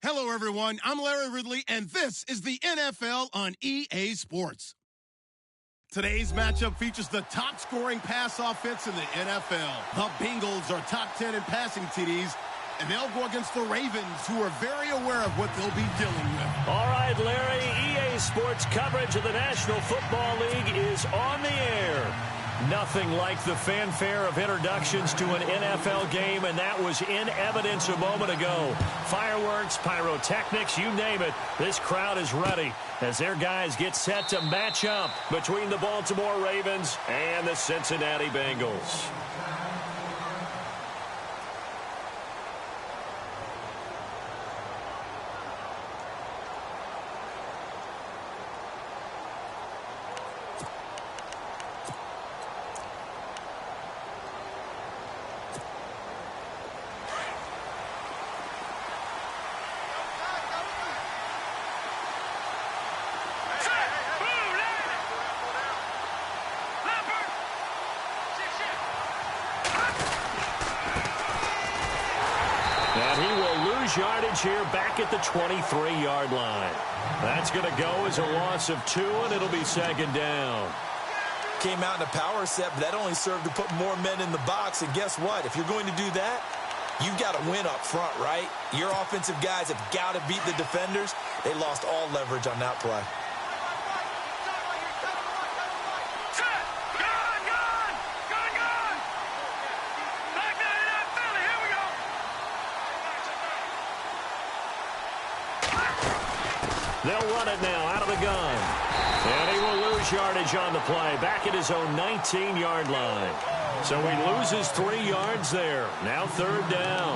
Hello, everyone. I'm Larry Ridley, and this is the NFL on EA Sports. Today's matchup features the top-scoring pass offense in the NFL. The Bengals are top 10 in passing TDs, and they'll go against the Ravens, who are very aware of what they'll be dealing with. All right, Larry, EA Sports coverage of the National Football League is on the air. Nothing like the fanfare of introductions to an NFL game, and that was in evidence a moment ago. Fireworks, pyrotechnics, you name it. This crowd is ready as their guys get set to match up between the Baltimore Ravens and the Cincinnati Bengals. Yardage here back at the 23-yard line. That's going to go as a loss of 2, and it'll be second down. Came out in a power set, but that only served to put more men in the box. And guess what? If you're going to do that, you've got to win up front, right? Your offensive guys have got to beat the defenders. They lost all leverage on that play. They'll run it now out of the gun. And he will lose yardage on the play, back at his own 19-yard line. So he loses 3 yards there. Now third down.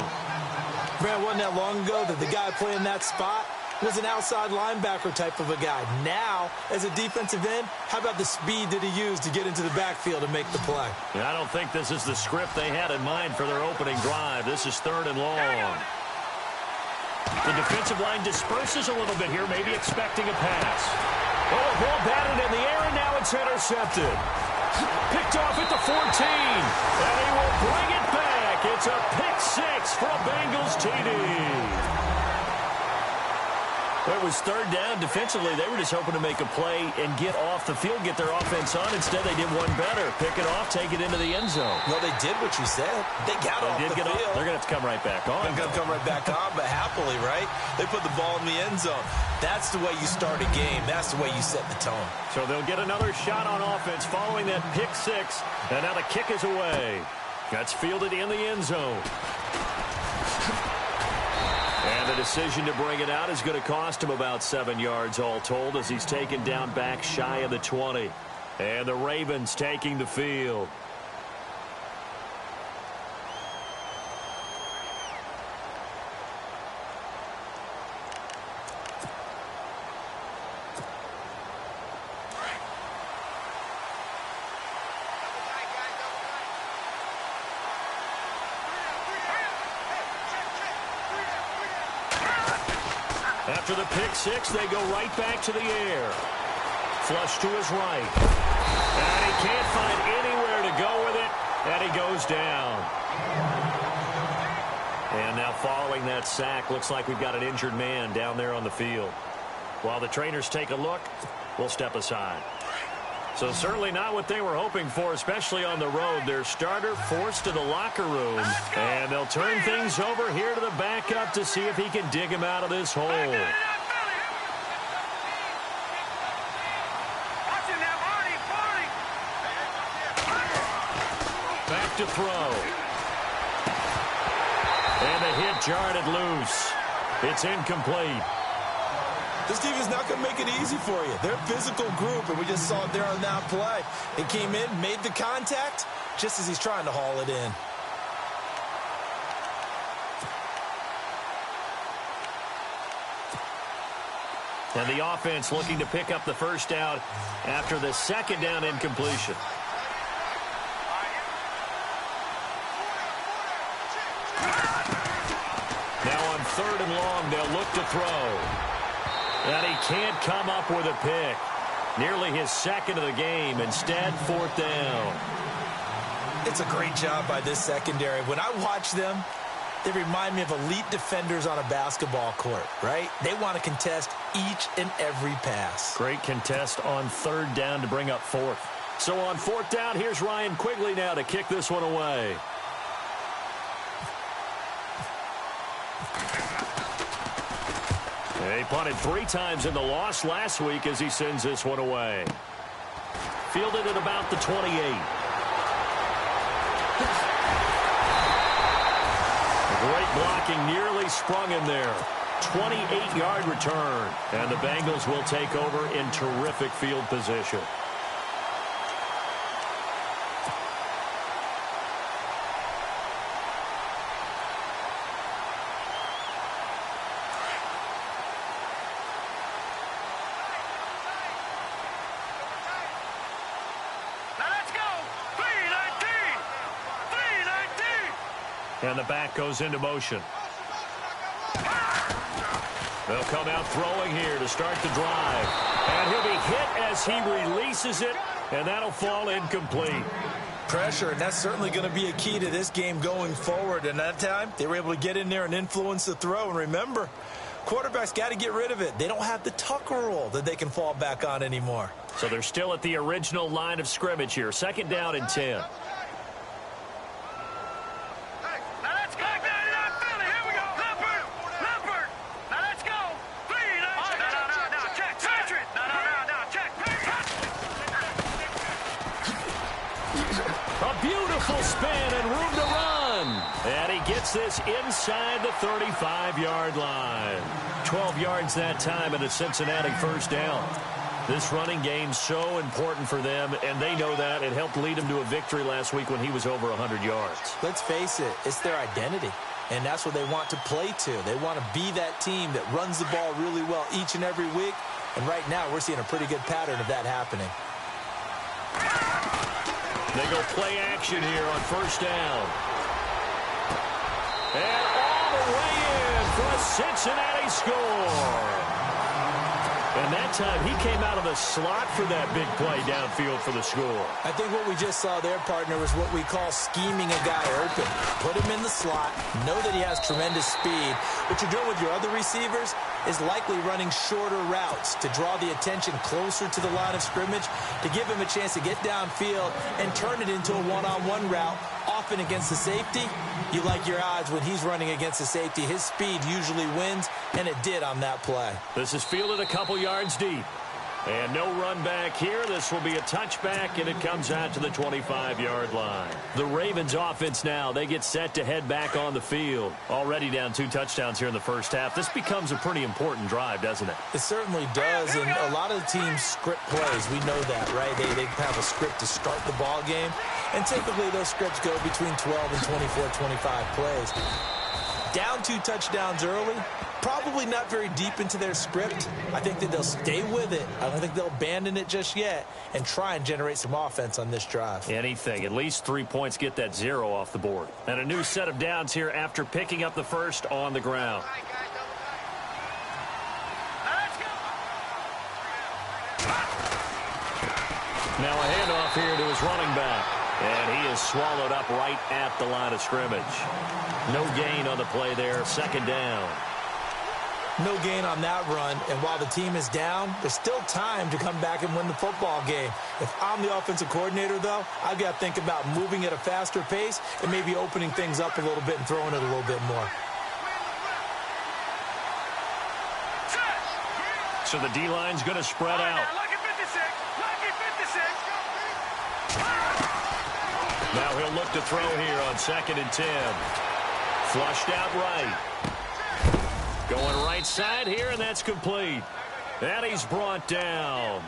Brad, wasn't that long ago that the guy playing that spot was an outside linebacker type of a guy. Now, as a defensive end, how about the speed that he used to get into the backfield and make the play? Yeah, I don't think this is the script they had in mind for their opening drive. This is third and long. The defensive line disperses a little bit here, maybe expecting a pass. Oh, a ball batted in the air, and now it's intercepted. Picked off at the 14, and he will bring it back. It's a pick-6 for a Bengals TD. It was third down. Defensively, they were just hoping to make a play and get off the field, get their offense on. Instead, they did one better. Pick it off, take it into the end zone. Well, they did what you said. They got off the field. They're going to have to come right back on. They're going to come right back on, but happily, right? They put the ball in the end zone. That's the way you start a game. That's the way you set the tone. So they'll get another shot on offense following that pick-6, and now the kick is away. That's fielded in the end zone. And the decision to bring it out is going to cost him about 7 yards all told as he's taken down back shy of the 20. And the Ravens taking the field. After the pick-6, they go right back to the air. Flush to his right. And he can't find anywhere to go with it, and he goes down. And now following that sack, looks like we've got an injured man down there on the field. While the trainers take a look, we'll step aside. So certainly not what they were hoping for, especially on the road. Their starter forced to the locker room, and they'll turn things over here to the backup to see if he can dig him out of this hole. Back to throw. And the hit jarred it loose. It's incomplete. This team is not going to make it easy for you. They're a physical group, and we just saw it there on that play. It came in, made the contact, just as he's trying to haul it in. And the offense looking to pick up the first down after the second down incompletion. Now on third and long, they'll look to throw. And he can't come up with a pick. Nearly his second of the game. Instead, fourth down. It's a great job by this secondary. When I watch them, They remind me of elite defenders on a basketball court, right? They want to contest each and every pass. Great contest on third down to bring up fourth. So on fourth down, here's Ryan Quigley now to kick this one away. He punted 3 times in the loss last week as he sends this one away. Fielded at about the 28. Great blocking, nearly sprung him there. 28-yard return. And the Bengals will take over in terrific field position. And the back goes into motion. They'll come out throwing here to start the drive. And he'll be hit as he releases it, and that'll fall incomplete. Pressure, and that's certainly going to be a key to this game going forward. And that time, they were able to get in there and influence the throw. And remember, quarterbacks got to get rid of it. They don't have the tucker roll that they can fall back on anymore. So they're still at the original line of scrimmage here. 2nd down and 10. Spin and room to run. And he gets this inside the 35-yard line. 12 yards that time and a Cincinnati first down. This running game's so important for them, and they know that. It helped lead them to a victory last week when he was over 100 yards. Let's face it, it's their identity, and that's what they want to play to. They want to be that team that runs the ball really well each and every week, and right now we're seeing a pretty good pattern of that happening. They go play action here on first down. And all the way in for a Cincinnati score. And that time he came out of the slot for that big play downfield for the score. I think what we just saw there, partner, was what we call scheming a guy open. Put him in the slot, know that he has tremendous speed. What you're doing with your other receivers is likely running shorter routes to draw the attention closer to the line of scrimmage, to give him a chance to get downfield and turn it into a one-on-one route, often against the safety. You like your odds when he's running against the safety. His speed usually wins, and it did on that play. This is fielded a couple yards deep. And no run back here. This will be a touchback, and it comes out to the 25-yard line. The Ravens offense now, they get set to head back on the field. Already down 2 touchdowns here in the first half. This becomes a pretty important drive, doesn't it? It certainly does, and a lot of the teams script plays. We know that, right? They have a script to start the ball game, and typically those scripts go between 12 and 24, 25 plays. Down 2 touchdowns early, probably not very deep into their script. I think that they'll stay with it. I don't think they'll abandon it just yet and try and generate some offense on this drive. Anything. At least 3 points, get that 0 off the board. And a new set of downs here after picking up the first on the ground. Now a handoff here to his running back. And he is swallowed up right at the line of scrimmage. No gain on the play there. 2nd down. No gain on that run, and while the team is down, there's still time to come back and win the football game. If I'm the offensive coordinator, though, I've got to think about moving at a faster pace and maybe opening things up a little bit and throwing it a little bit more. So the D-line's going to spread out. Now he'll look to throw here on 2nd and 10. Flushed out right. Going right side here, and that's complete. And he's brought down.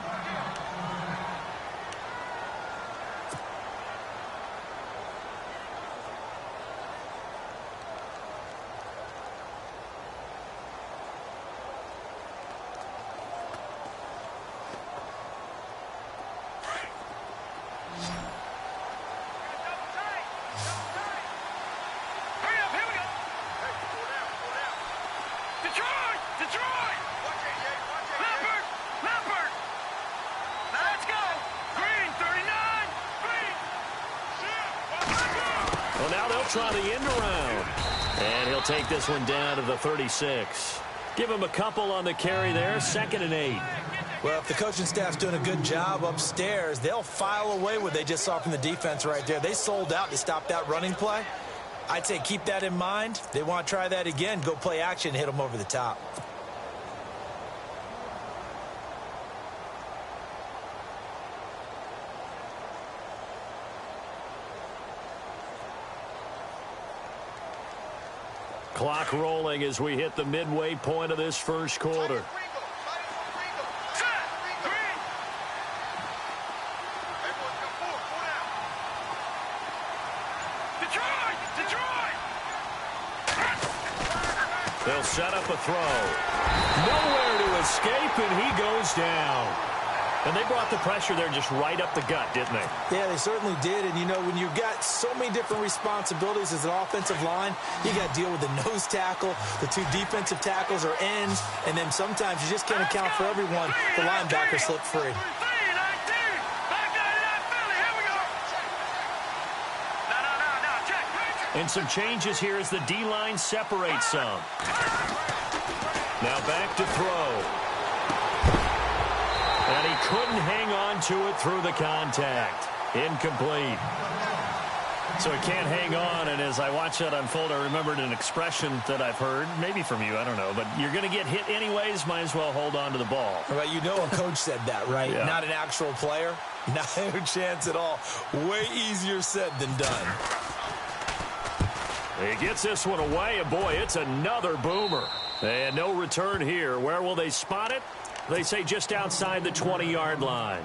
Try the end around. And he'll take this one down to the 36. Give him a couple on the carry there, 2nd and 8. Well, if the coaching staff's doing a good job upstairs, they'll file away what they just saw from the defense right there. They sold out to stop that running play. I'd say keep that in mind. They want to try that again. Go play action, hit them over the top. Clock rolling as we hit the midway point of this first quarter. They'll set up a throw. Nowhere to escape, and he goes down. And they brought the pressure there just right up the gut, didn't they? Yeah, they certainly did. And, you know, when you've got so many different responsibilities as an offensive line, you got to deal with the nose tackle, the 2 defensive tackles or ends, and then sometimes you just can't account for everyone. The linebacker slipped free. And some changes here as the D-line separates some. Now back to throw. And he couldn't hang on to it through the contact. Incomplete. So he can't hang on, and as I watch that unfold, I remembered an expression that I've heard, maybe from you, I don't know, but you're going to get hit anyways, might as well hold on to the ball. Well, you know a coach said that, right? Yeah. Not an actual player. Not a chance at all. Way easier said than done. He gets this one away, and boy, it's another boomer. And no return here. Where will they spot it? They say just outside the 20-yard line.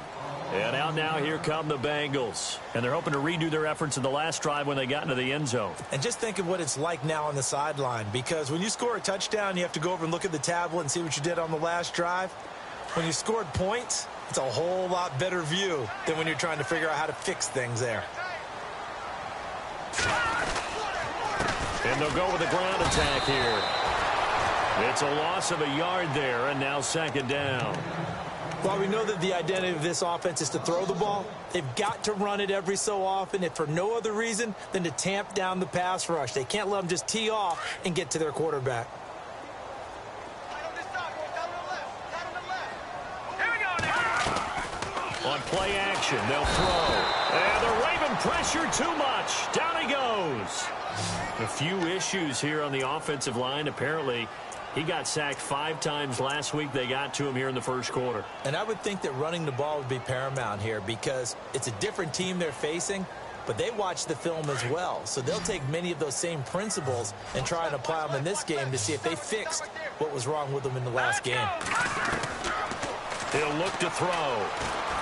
And out now, here come the Bengals. And they're hoping to redo their efforts in the last drive when they got into the end zone. And just think of what it's like now on the sideline, because when you score a touchdown, you have to go over and look at the tablet and see what you did on the last drive. When you scored points, it's a whole lot better view than when you're trying to figure out how to fix things there. And they'll go with a ground attack here. It's a loss of a yard there, and now 2nd down. While we know that the identity of this offense is to throw the ball, they've got to run it every so often, if for no other reason than to tamp down the pass rush. They can't let them just tee off and get to their quarterback. On play action, they'll throw. And the Raven pressure too much. Down he goes. A few issues here on the offensive line. Apparently, he got sacked 5 times last week. They got to him here in the first quarter. And I would think that running the ball would be paramount here because it's a different team they're facing, but they watch the film as well. So they'll take many of those same principles and try and apply them in this game to see if they fixed what was wrong with them in the last game. He'll look to throw.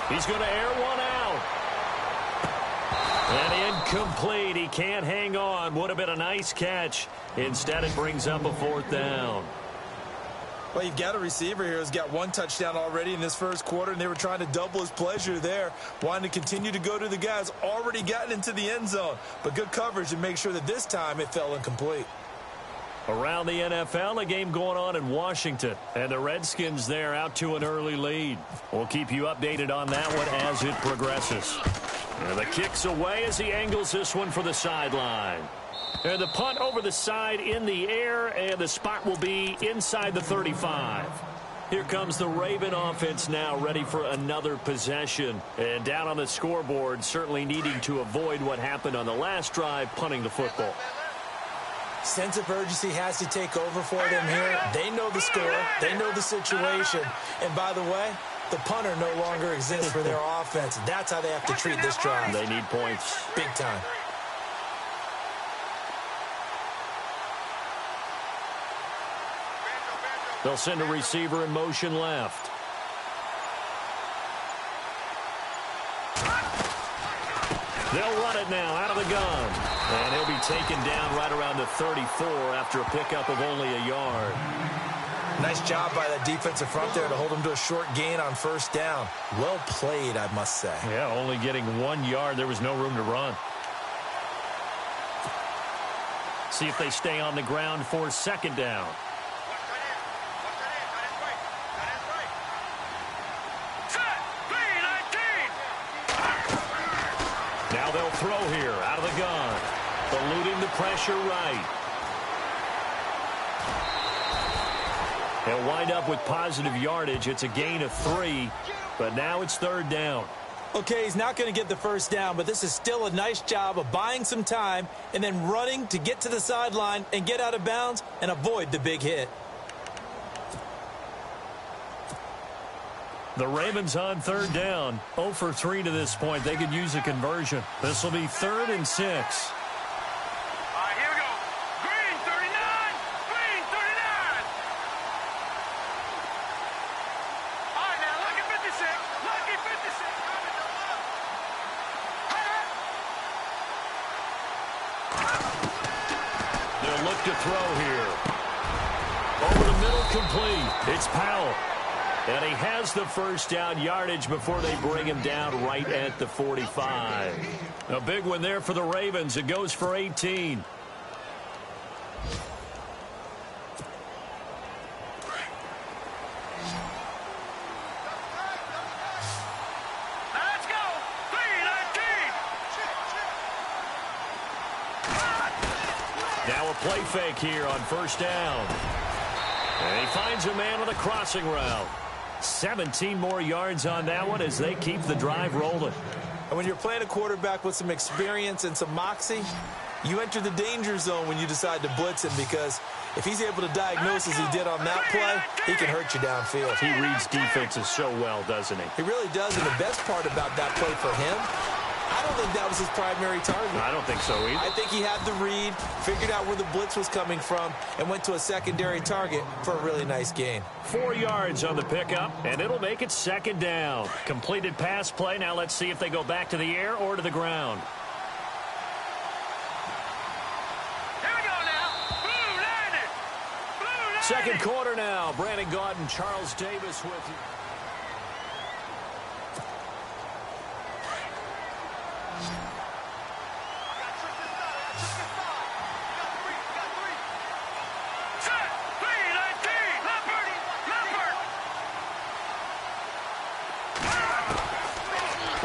He's going to air one out. And incomplete. He can't hang on. Would have been a nice catch. Instead, it brings up a 4th down. Well, you've got a receiver here who's got 1 touchdown already in this first quarter, and they were trying to double his pleasure there, wanting to continue to go to the guys already gotten into the end zone. But good coverage to make sure that this time it fell incomplete. Around the NFL, a game going on in Washington. And the Redskins there out to an early lead. We'll keep you updated on that one as it progresses. And the kick's away as he angles this one for the sideline. And the punt over the side in the air, and the spot will be inside the 35. Here comes the Raven offense now, ready for another possession. And down on the scoreboard, certainly needing to avoid what happened on the last drive, punting the football. Sense of urgency has to take over for them here. They know the score. They know the situation. And by the way, the punter no longer exists for their offense. That's how they have to treat this drive. They need points. Big time. They'll send a receiver in motion left. They'll run it now out of the gun. And he'll be taken down right around the 34 after a pickup of only a yard. Nice job by that defensive front there to hold him to a short gain on 1st down. Well played, I must say. Yeah, only getting 1 yard. There was no room to run. See if they stay on the ground for 2nd down. Now they'll throw here out of the gun. Eluding the pressure right. He'll wind up with positive yardage. It's a gain of 3, but now it's 3rd down. Okay, he's not going to get the first down, but this is still a nice job of buying some time and then running to get to the sideline and get out of bounds and avoid the big hit. The Ravens on 3rd down. 0 for 3 to this point. They could use a conversion. This will be 3rd and 6. To throw here. Over the middle, complete. It's Powell. And he has the first down yardage before they bring him down right at the 45. A big one there for the Ravens. It goes for 18. Now a play fake here on first down. And he finds a man on a crossing route. 17 more yards on that one as they keep the drive rolling. And when you're playing a quarterback with some experience and some moxie, you enter the danger zone when you decide to blitz him, because if he's able to diagnose as he did on that play, he can hurt you downfield. He reads defenses so well, doesn't he? He really does, and the best part about that play for him, I don't think that was his primary target. I don't think so either. I think he had the read, figured out where the blitz was coming from, and went to a secondary target for a really nice gain. 4 yards on the pickup, and it'll make it 2nd down. Completed pass play. Now let's see if they go back to the air or to the ground. Here we go now. Blue landed. Blue landed. Second quarter now. Brandon Gaudin, Charles Davis with you.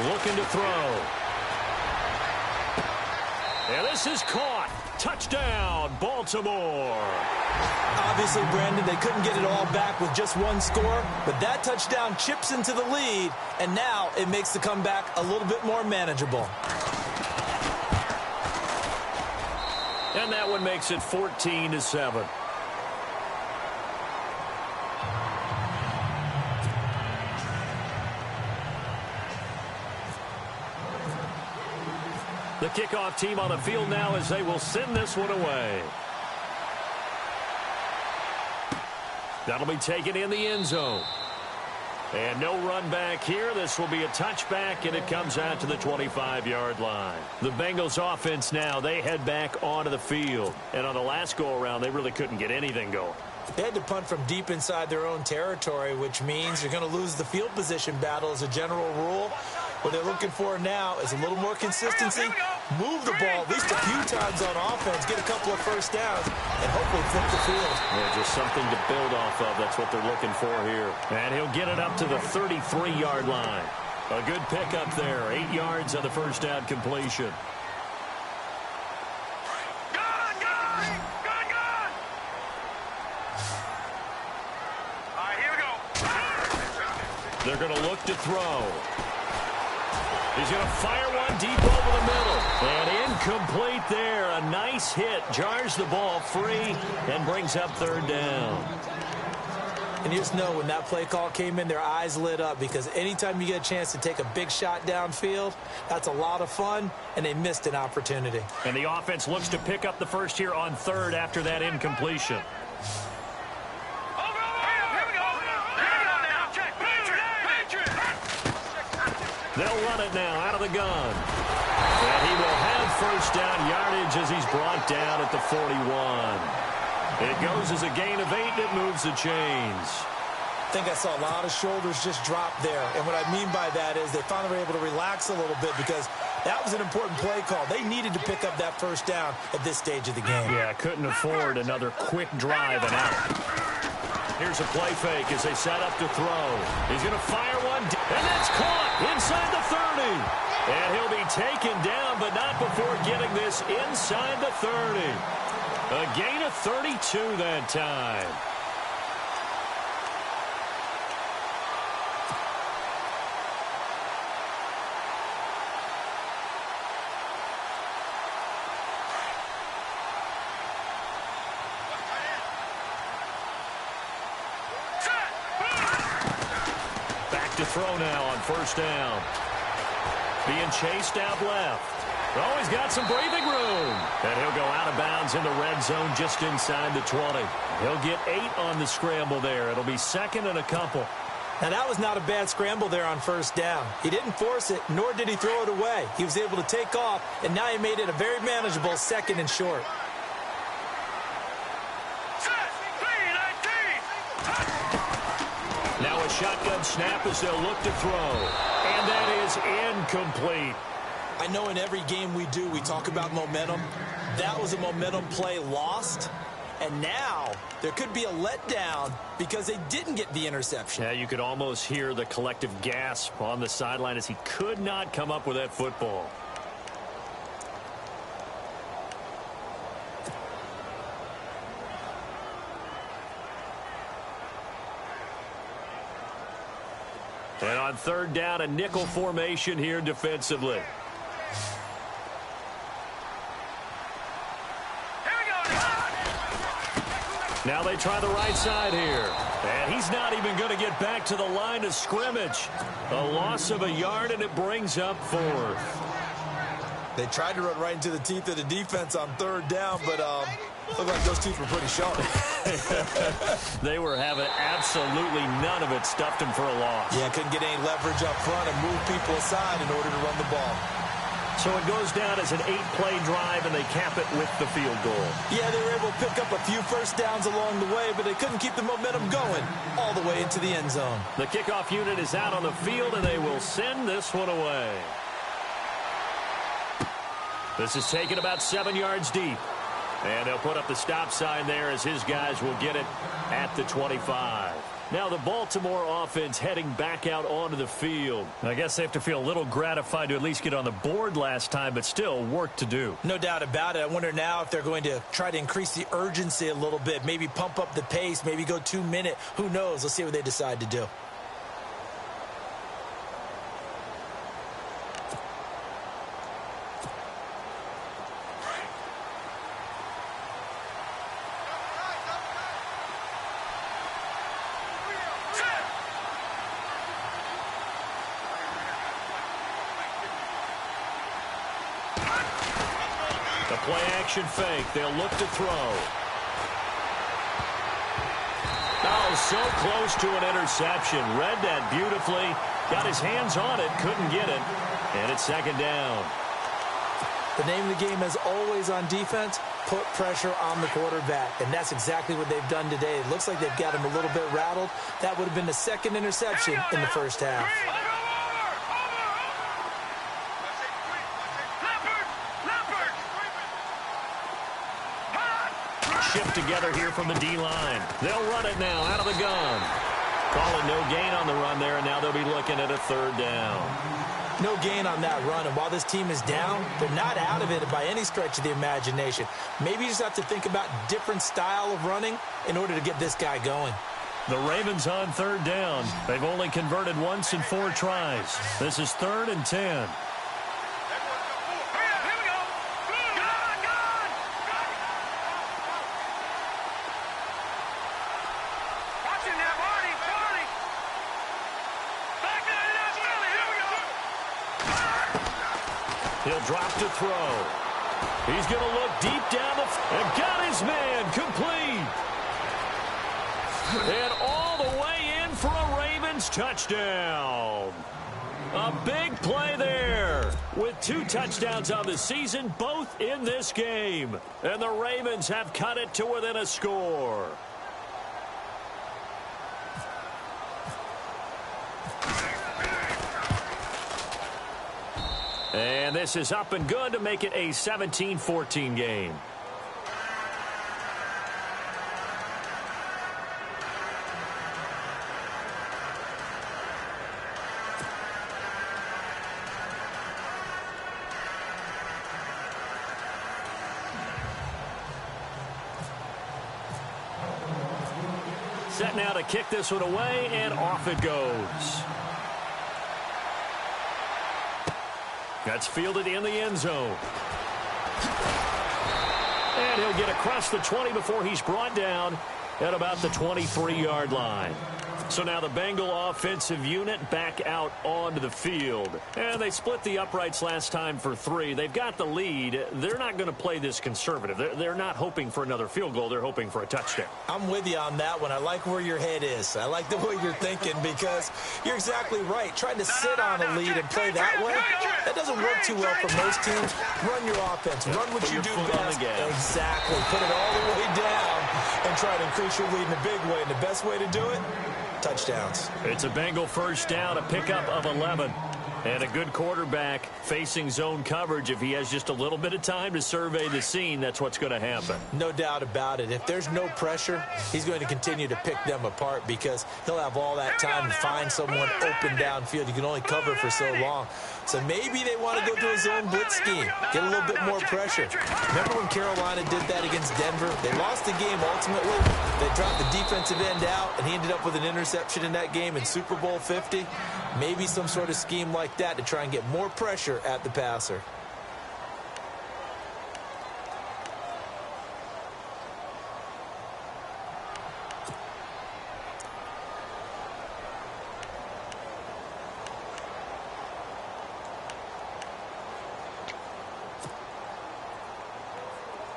Looking to throw. And this is caught. Touchdown, Baltimore. Obviously, Brandon, they couldn't get it all back with just one score, but that touchdown chips into the lead, and now it makes the comeback a little bit more manageable. And that one makes it 14-7. The kickoff team on the field now as they will send this one away. That'll be taken in the end zone. And no run back here. This will be a touchback, and it comes out to the 25-yard line. The Bengals offense now, they head back onto the field. And on the last go-around, they really couldn't get anything going. They had to punt from deep inside their own territory, which means you're going to lose the field position battle as a general rule. What they're looking for now is a little more consistency, move the ball at least a few times on offense, get a couple of first downs, and hopefully flip the field. Yeah, just something to build off of. That's what they're looking for here. And he'll get it up to the 33-yard line. A good pickup there. 8 yards on the first down completion. They're going to look to throw. He's going to fire one deep over the middle. And incomplete there. A nice hit. Jars the ball free and brings up 3rd down. And you just know when that play call came in, their eyes lit up, because anytime you get a chance to take a big shot downfield, that's a lot of fun, and they missed an opportunity. And the offense looks to pick up the first here on 3rd after that incompletion. They'll run it now out of the gun. And he will have first down yardage as he's brought down at the 41. It goes as a gain of 8, and it moves the chains. I think I saw a lot of shoulders just drop there. And what I mean by that is they finally were able to relax a little bit, because that was an important play call. They needed to pick up that first down at this stage of the game. Yeah, couldn't afford another quick drive and out. Here's a play fake as they set up to throw. He's going to fire one, and that's caught inside the 30. And he'll be taken down, but not before getting this inside the 30. A gain of 32 that time. to throw now on first down. Being chased out left. Oh, he's got some breathing room. And he'll go out of bounds in the red zone just inside the 20. He'll get 8 on the scramble there. It'll be second and a couple. Now, that was not a bad scramble there on first down. He didn't force it, nor did he throw it away. He was able to take off, and now he made it a very manageable second and short. Now a shotgun snap as they'll look to throw. And that is incomplete. I know in every game we do, we talk about momentum. That was a momentum play lost. And now there could be a letdown because they didn't get the interception. Yeah, you could almost hear the collective gasp on the sideline as he could not come up with that football. And on third down, a nickel formation here defensively. Now they try the right side here. And he's not even going to get back to the line of scrimmage. A loss of a yard, and it brings up fourth. They tried to run right into the teeth of the defense on third down, but looked like those teeth were pretty sharp. They were having absolutely none of it. Stuffed him for a loss. Yeah, couldn't get any leverage up front and move people aside in order to run the ball. So it goes down as an 8-play drive, and they cap it with the field goal. Yeah, they were able to pick up a few first downs along the way, but they couldn't keep the momentum going all the way into the end zone. The kickoff unit is out on the field, and they will send this one away. This is taken about 7 yards deep. And they'll put up the stop sign there as his guys will get it at the 25. Now the Baltimore offense heading back out onto the field. I guess they have to feel a little gratified to at least get on the board last time, but still work to do. No doubt about it. I wonder now if they're going to try to increase the urgency a little bit, maybe pump up the pace, maybe go 2-minute. Who knows? Let's see what they decide to do. The play-action fake. They'll look to throw. Oh, so close to an interception. Read that beautifully. Got his hands on it. Couldn't get it. And it's second down. The name of the game, as always on defense, put pressure on the quarterback. And that's exactly what they've done today. It looks like they've got him a little bit rattled. That would have been the second interception in the first half. Shift together here from the D-line. They'll run it now out of the gun. Calling no gain on the run there, and now they'll be looking at a third down. No gain on that run, and while this team is down, they're not out of it by any stretch of the imagination. Maybe you just have to think about different style of running in order to get this guy going. The Ravens on third down. They've only converted once in 4 tries. This is 3rd and 10. He'll drop to throw. He's going to look deep down and got his man complete. And all the way in for a Ravens touchdown. A big play there with 2 touchdowns on the season, both in this game. And the Ravens have cut it to within a score. And this is up and good to make it a 17-14 game. Set now to kick this one away, and off it goes. That's fielded in the end zone. And he'll get across the 20 before he's brought down at about the 23-yard line. So now the Bengal offensive unit back out onto the field. And they split the uprights last time for 3. They've got the lead. They're not going to play this conservative. They're not hoping for another field goal. They're hoping for a touchdown. I'm with you on that one. I like where your head is. I like the way you're thinking because you're exactly right. Trying to sit on a lead and play that way, that doesn't work too well for most teams. Run your offense. Run what you do best. Exactly. Put it all the way down and try to increase your lead in a big way. And the best way to do it, touchdowns. It's a Bengal first down, a pickup of 11. And a good quarterback facing zone coverage. If he has just a little bit of time to survey the scene, that's what's going to happen. No doubt about it. If there's no pressure, he's going to continue to pick them apart because he'll have all that time to find someone open downfield. You can only cover for so long. So maybe they want to go to a zone blitz scheme, get a little bit more pressure. Remember when Carolina did that against Denver? They lost the game ultimately. They dropped the defensive end out, and he ended up with an interception in that game in Super Bowl 50. Maybe some sort of scheme like that to try and get more pressure at the passer.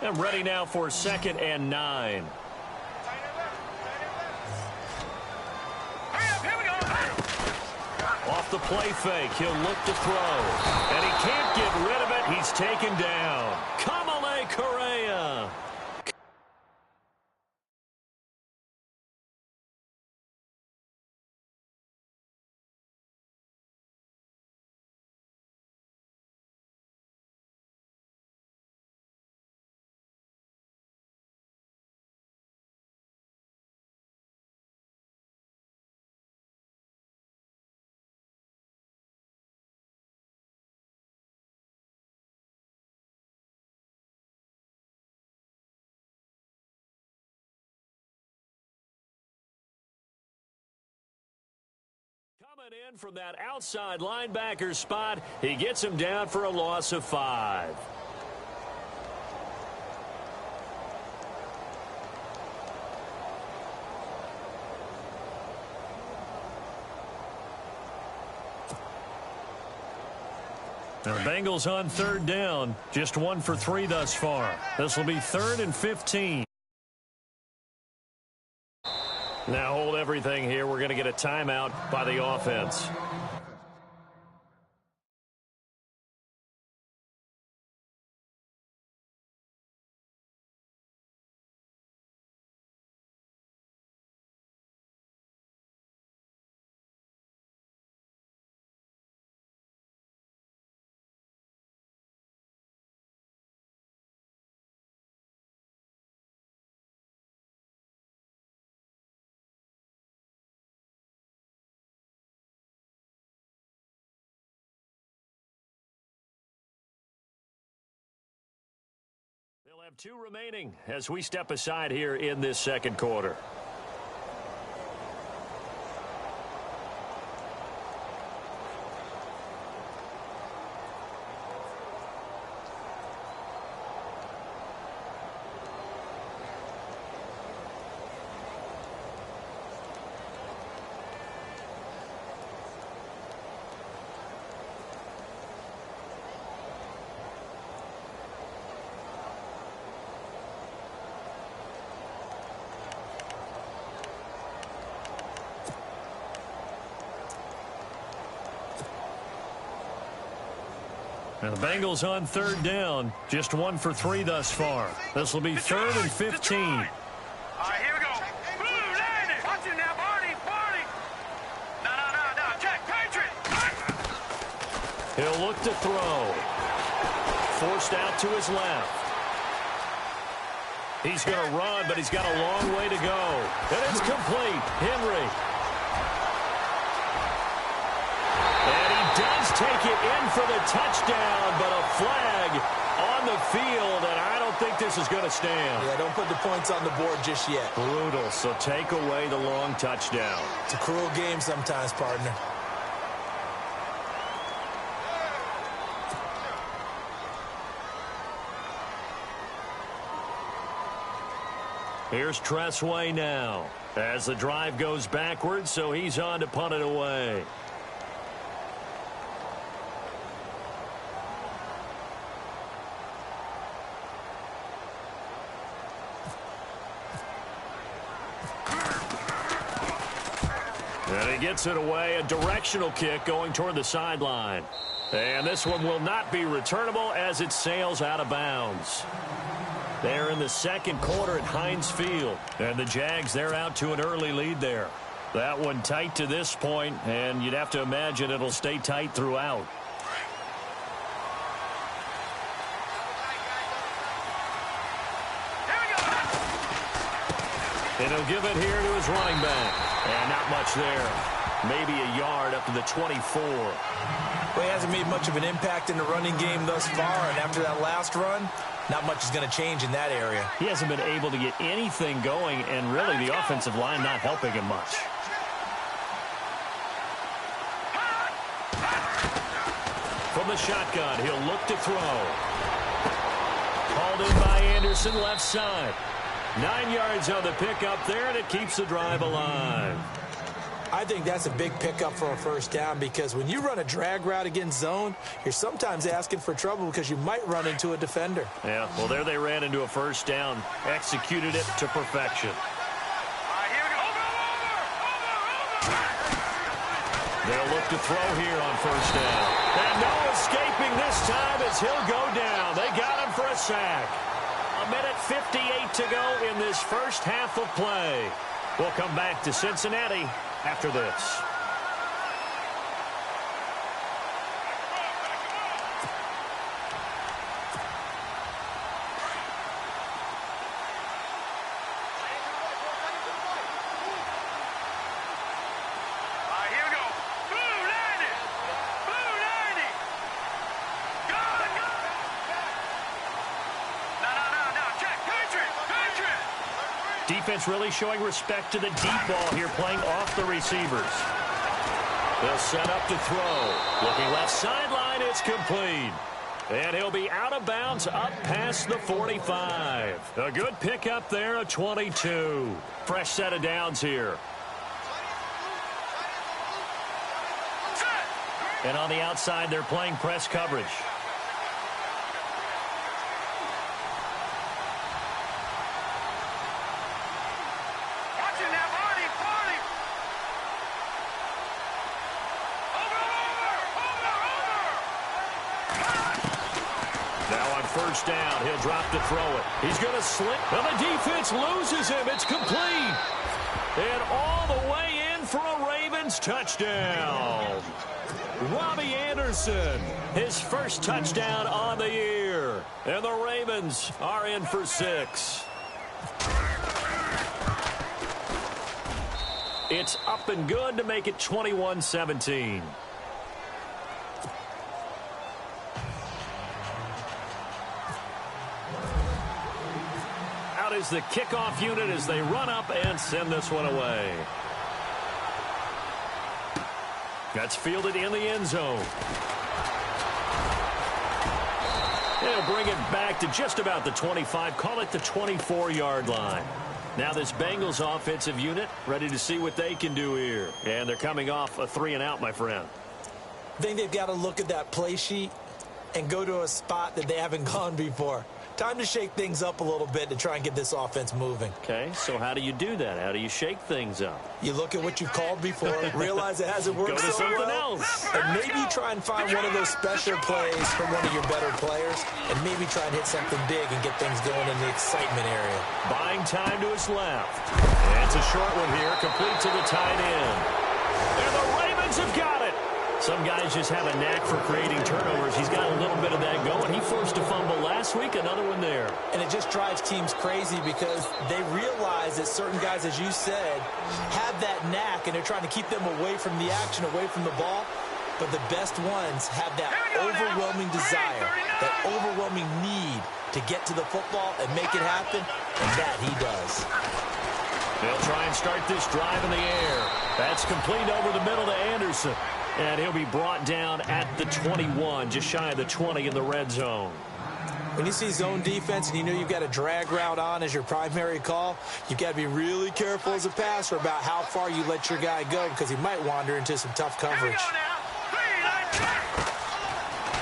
And ready now for 2nd and 9. Off the play fake, he'll look to throw. And he can't get rid of it. He's taken down. Kamale Correa. Coming in from that outside linebacker spot, he gets him down for a loss of 5. The Bengals on 3rd down, just 1 for 3 thus far. This will be 3rd and 15. Now hold everything here. We're going to get a timeout by the offense. They'll have 2 remaining as we step aside here in this 2nd quarter. And the Bengals on 3rd down, just 1 for 3 thus far. This will be 3rd and 15. All right, here we go. Blue, landed. Watch it now, Barney. No. Check, Patriot. He'll look to throw. Forced out to his left. He's going to run, but he's got a long way to go. And it's complete. Henry. And he does take it in for the touchdown, but a flag on the field, and I don't think this is going to stand. Yeah, don't put the points on the board just yet. Brutal, so take away the long touchdown. It's a cruel game sometimes, partner. Here's Tressway now. As the drive goes backwards, so he's on to punt it away. And he gets it away, a directional kick going toward the sideline. And this one will not be returnable as it sails out of bounds. They're in the second quarter at Heinz Field. And the Jags, they're out to an early lead there. That one tight to this point, and you'd have to imagine it'll stay tight throughout. And he'll give it here to his running back. And not much there. Maybe a yard up to the 24. Well, he hasn't made much of an impact in the running game thus far, and after that last run, not much is going to change in that area. He hasn't been able to get anything going, and really the offensive line not helping him much. From the shotgun, he'll look to throw. Called in by Anderson, left side. 9 yards on the pickup there, and it keeps the drive alive. I think that's a big pickup for a first down because when you run a drag route against zone, you're sometimes asking for trouble because you might run into a defender. Yeah, well, there they ran into a first down, executed it to perfection. They'll look to throw here on first down. And no escaping this time as he'll go down. They got him for a sack. 1:58 to go in this first half of play. We'll come back to Cincinnati after this. Defense really showing respect to the deep ball here, playing off the receivers. They'll set up to throw. Looking left sideline, it's complete. And he'll be out of bounds up past the 45. A good pickup there, a 22. Fresh set of downs here. And on the outside, they're playing press coverage. First down. He'll drop to throw it. He's going to slip. And the defense loses him. It's complete. And all the way in for a Ravens touchdown. Robbie Anderson, his first touchdown on the year. And the Ravens are in for 6. It's up and good to make it 21-17. Is the kickoff unit as they run up and send this one away. That's fielded in the end zone. They'll bring it back to just about the 25, call it the 24-yard line. Now this Bengals offensive unit ready to see what they can do here. And they're coming off a 3-and-out, my friend. I think they've got to look at that play sheet and go to a spot that they haven't gone before. Time to shake things up a little bit to try and get this offense moving. Okay, so how do you do that? How do you shake things up? You look at what you've called before, realize it hasn't worked so well, and maybe try and find one of those special plays from one of your better players, and maybe try and hit something big and get things going in the excitement area. Buying time to his left. And it's a short one here, complete to the tight end. And the Ravens have got it. Some guys just have a knack for creating turnovers. He's got a little bit of that going. He forced a fumble last week, another one there. And it just drives teams crazy because they realize that certain guys, as you said, have that knack, and they're trying to keep them away from the action, away from the ball. But the best ones have that overwhelming desire, that overwhelming need to get to the football and make it happen, and that he does. They'll try and start this drive in the air. That's complete over the middle to Anderson. And he'll be brought down at the 21, just shy of the 20 in the red zone. When you see zone defense and you know you've got a drag route on as your primary call, you've got to be really careful as a passer about how far you let your guy go because he might wander into some tough coverage.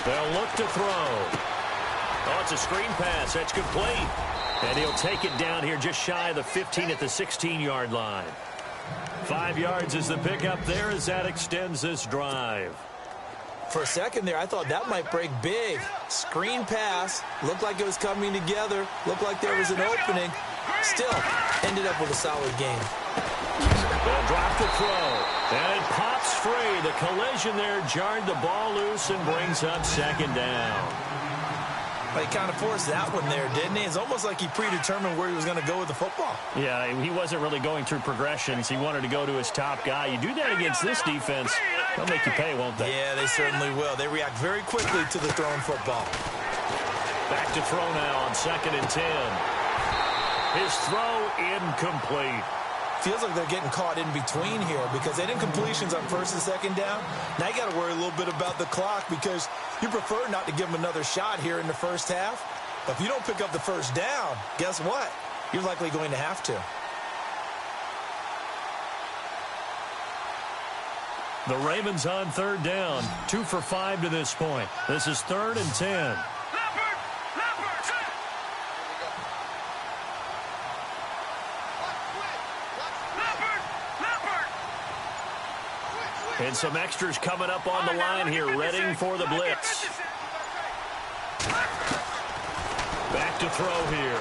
They'll look to throw. Oh, it's a screen pass. That's complete. And he'll take it down here just shy of the 15 at the 16-yard line. 5 yards is the pickup there as that extends this drive. For a second there, I thought that might break big. Screen pass. Looked like it was coming together. Looked like there was an opening. Still, ended up with a solid game. They'll drop the throw. And it pops free. The collision there jarred the ball loose and brings up second down. But he kind of forced that one there, didn't he? It's almost like he predetermined where he was going to go with the football. Yeah, he wasn't really going through progressions. He wanted to go to his top guy. You do that against this defense, they'll make you pay, won't they? Yeah, they certainly will. They react very quickly to the thrown football. Back to throw now on 2nd and 10. His throw incomplete. Feels like they're getting caught in between here because they didn't completions on 1st and 2nd down. Now you got to worry a little bit about the clock because you prefer not to give them another shot here in the first half. But if you don't pick up the first down, guess what? You're likely going to have to. The Ravens on 3rd down. 2 for 5 to this point. This is 3rd and 10. And some extras coming up on the line here, readying for the blitz. Back to throw here.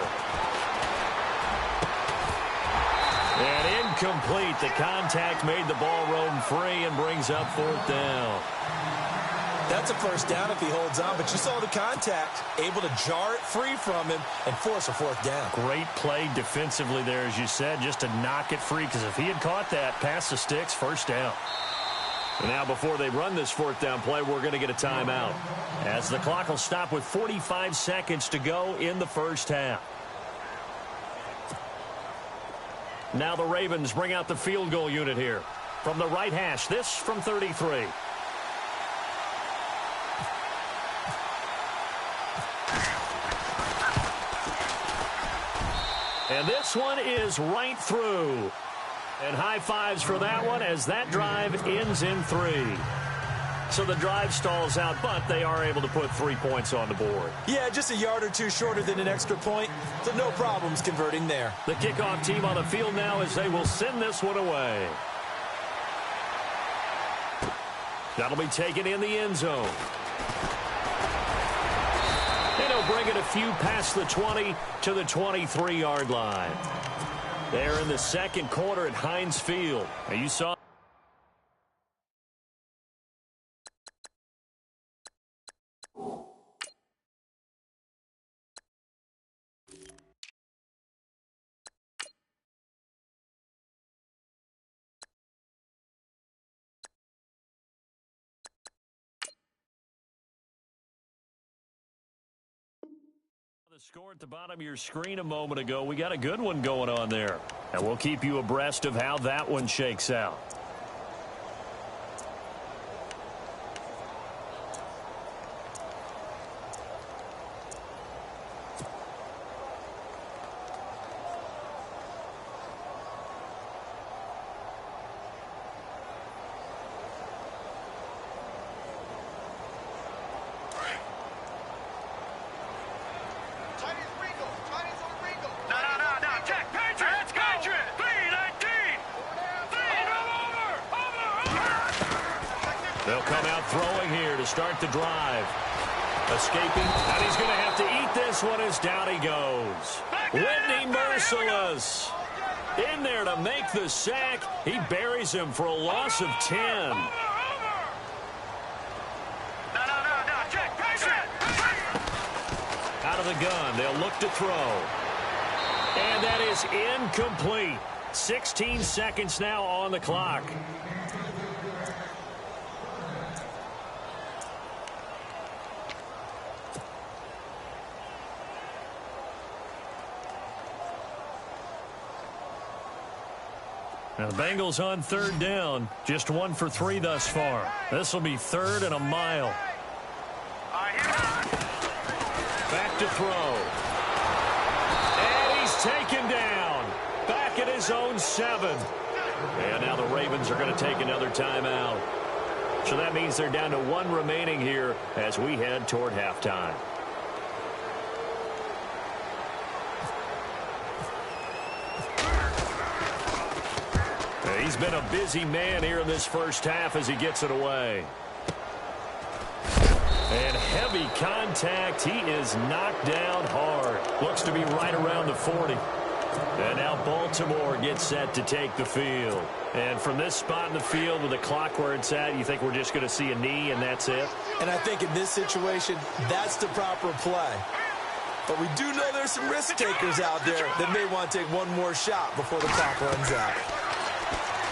And incomplete. The contact made the ball roam free and brings up 4th down. That's a first down if he holds on, but you saw the contact, able to jar it free from him and force a 4th down. Great play defensively there, as you said, just to knock it free, because if he had caught that, past the sticks, 1st down. And now before they run this 4th down play, we're going to get a timeout, as the clock will stop with 45 seconds to go in the first half. Now the Ravens bring out the field goal unit here. From the right hash, this from 33. And this one is right through. And high fives for that one as that drive ends in 3. So the drive stalls out, but they are able to put 3 points on the board. Yeah, just a yard or two shorter than an extra point, so no problems converting there. The kickoff team on the field now as they will send this one away. That'll be taken in the end zone. And he'll bring it a few past the 20 to the 23-yard line. They're in the second quarter at Heinz Field. Now you saw the score at the bottom of your screen a moment ago. We got a good one going on there. And we'll keep you abreast of how that one shakes out. They'll come out throwing here to start the drive. Escaping, and he's going to have to eat this one as down he goes. Whitney Merciless in there to make the sack. He buries him for a loss of 10. Out of the gun, they'll look to throw. And that is incomplete. 16 seconds now on the clock. Now the Bengals on 3rd down. Just 1 for 3 thus far. This will be 3rd and a mile. Back to throw. And he's taken down. Back at his own 7. And now the Ravens are going to take another timeout. So that means they're down to 1 remaining here as we head toward halftime. He's been a busy man here in this first half as he gets it away. And heavy contact. He is knocked down hard. Looks to be right around the 40. And now Baltimore gets set to take the field. And from this spot in the field with the clock where it's at, you think we're just going to see a knee and that's it? And I think in this situation, that's the proper play. But we do know there's some risk takers out there that may want to take one more shot before the clock runs out.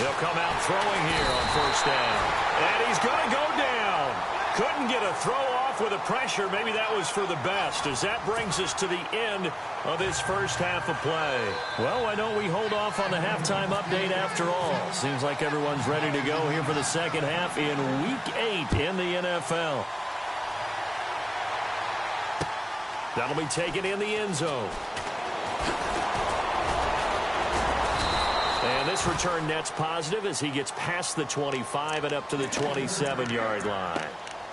They'll come out throwing here on first down. And he's going to go down. Couldn't get a throw off with the pressure. Maybe that was for the best, as that brings us to the end of this first half of play. Well, why don't we hold off on the halftime update after all? Seems like everyone's ready to go here for the second half in Week 8 in the NFL. That'll be taken in the end zone. And this return net's positive as he gets past the 25 and up to the 27-yard line.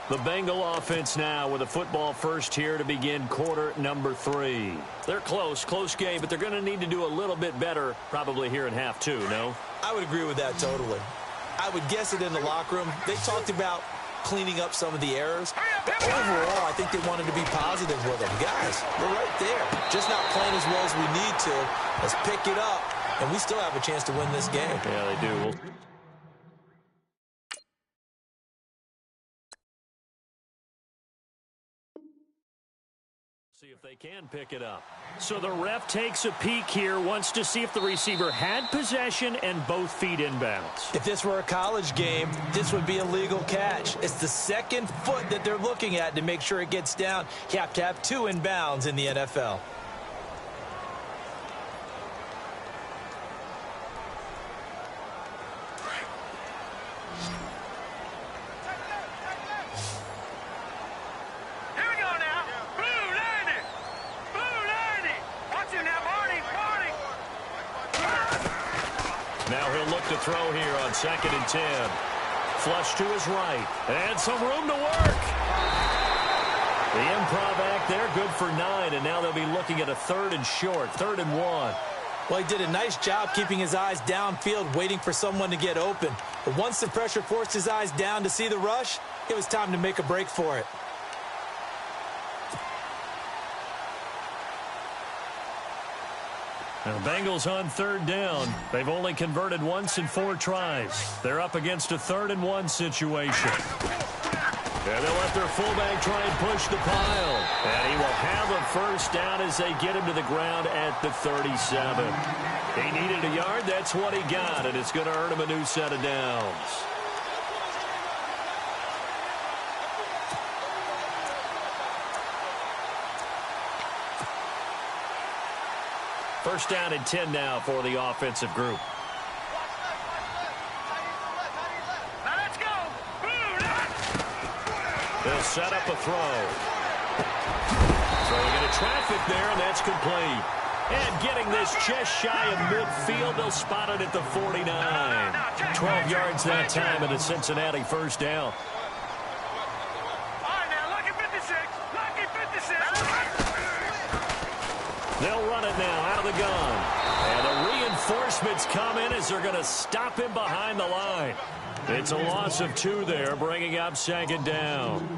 The Bengal offense now with a football first here to begin quarter number 3. They're close game, but they're going to need to do a little bit better probably here in half 2, no? I would agree with that totally. I would guess it in the locker room. They talked about cleaning up some of the errors. But overall, I think they wanted to be positive with them. Guys, we're right there. Just not playing as well as we need to. Let's pick it up, and we still have a chance to win this game. Yeah, they do. See if they can pick it up. So the ref takes a peek here, wants to see if the receiver had possession and both feet inbounds. If this were a college game, this would be a legal catch. It's the second foot that they're looking at to make sure it gets down. You have to have 2 inbounds in the NFL. To throw here on 2nd and 10. Flush to his right. And some room to work. The improv act there, good for 9. And now they'll be looking at a 3rd and short, 3rd and 1. Well, he did a nice job keeping his eyes downfield, waiting for someone to get open. But once the pressure forced his eyes down to see the rush, it was time to make a break for it. Now, Bengals on 3rd down. They've only converted once in 4 tries. They're up against a 3rd and 1 situation. And they'll let their fullback try and push the pile. And he will have a first down as they get him to the ground at the 37. He needed a yard. That's what he got. And it's going to earn him a new set of downs. First down and 10 now for the offensive group. Let's go. They'll set up a throw. Throwing into traffic there, and that's complete. And getting this just shy of midfield, they'll spot it at the 49. 12 yards that time, and a Cincinnati first down. All right, now, lucky 56. Lucky 56. They'll run it now out of the gun. And the reinforcements come in as they're going to stop him behind the line. It's a loss of 2 there, bringing up 2nd down.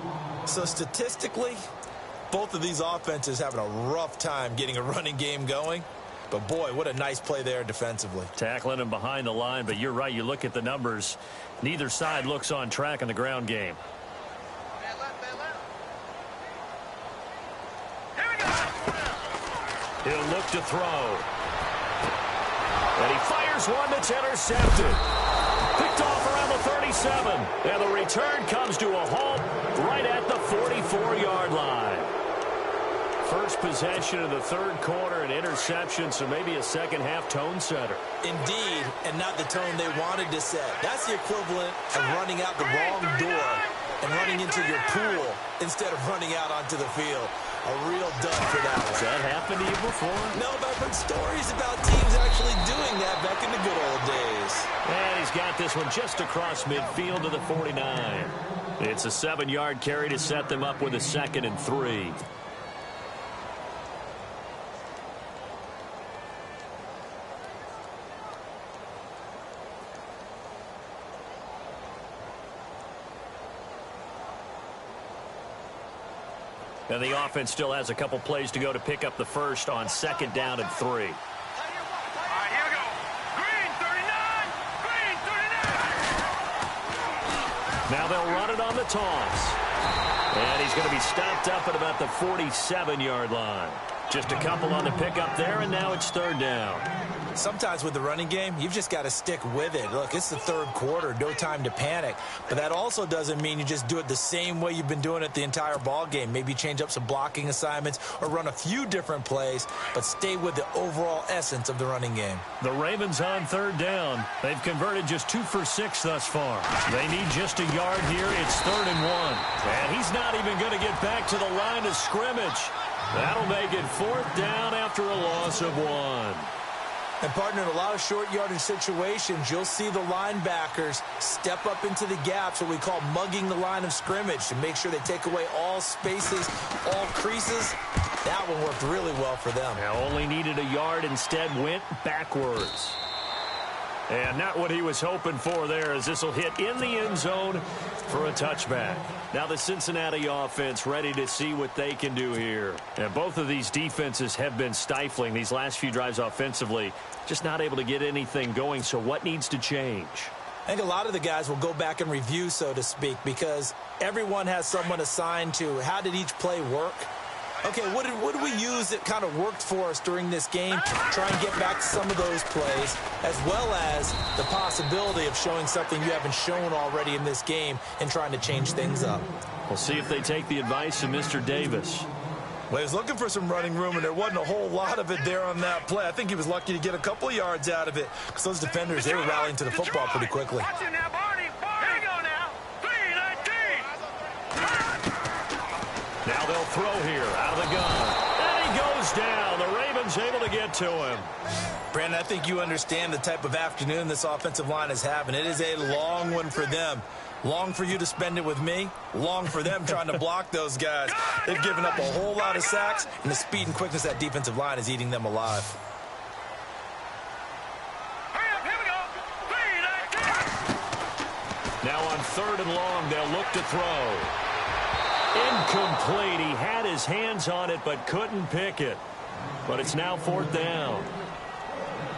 So statistically, both of these offenses having a rough time getting a running game going. But, boy, what a nice play there defensively. Tackling him behind the line, but you're right. You look at the numbers. Neither side looks on track in the ground game. He'll look to throw. And he fires one that's intercepted. Picked off around the 37. And the return comes to a halt right at the 44-yard line. First possession of the 3rd quarter, an interception, so maybe a second-half tone setter. Indeed, and not the tone they wanted to set. That's the equivalent of running out the wrong door and running into your pool instead of running out onto the field. A real dud for that one. Has that happened to you before? No, but I've heard stories about teams actually doing that back in the good old days. And he's got this one just across midfield to the 49. It's a 7-yard carry to set them up with a 2nd and 3. And the offense still has a couple plays to go to pick up the first on 2nd down and 3. All right, here we go. Green 39. Green 39. Now they'll run it on the toss. And he's going to be stopped up at about the 47-yard line. Just a couple on the pickup there, and now it's 3rd down. Sometimes with the running game, you've just got to stick with it. Look, it's the 3rd quarter, no time to panic. But that also doesn't mean you just do it the same way you've been doing it the entire ball game. Maybe change up some blocking assignments or run a few different plays, but stay with the overall essence of the running game. The Ravens on 3rd down. They've converted just 2 for 6 thus far. They need just a yard here. It's 3rd and 1. And he's not even going to get back to the line of scrimmage. That'll make it 4th down after a loss of 1. And, partner, in a lot of short yardage situations, you'll see the linebackers step up into the gaps, what we call mugging the line of scrimmage, to make sure they take away all spaces, all creases. That one worked really well for them. Now only needed a yard, instead went backwards. And not what he was hoping for there, as this will hit in the end zone for a touchback. Now the Cincinnati offense ready to see what they can do here. And both of these defenses have been stifling these last few drives offensively. Just not able to get anything going, so what needs to change? I think a lot of the guys will go back and review, so to speak, because everyone has someone assigned to how did each play work. Okay, what did we use that kind of worked for us during this game? Try and get back to some of those plays, as well as the possibility of showing something you haven't shown already in this game and trying to change things up. We'll see if they take the advice of Mr. Davis. Well, he was looking for some running room, and there wasn't a whole lot of it there on that play. I think he was lucky to get a couple of yards out of it, because those defenders, they were rallying to the football pretty quickly. Watch it now, Barney. Here we go now. 3-19. Now they'll throw here out of the gun. And he goes down. The Ravens able to get to him. Brandon, I think you understand the type of afternoon this offensive line is having. It is a long one for them. Long for you to spend it with me. Long for them trying to block those guys. They've given up a whole lot of sacks, and the speed and quickness of that defensive line is eating them alive. Hurry up, here we go. 3-19. Now on 3rd and long, they'll look to throw. Incomplete. He had his hands on it, but couldn't pick it. But it's now 4th down.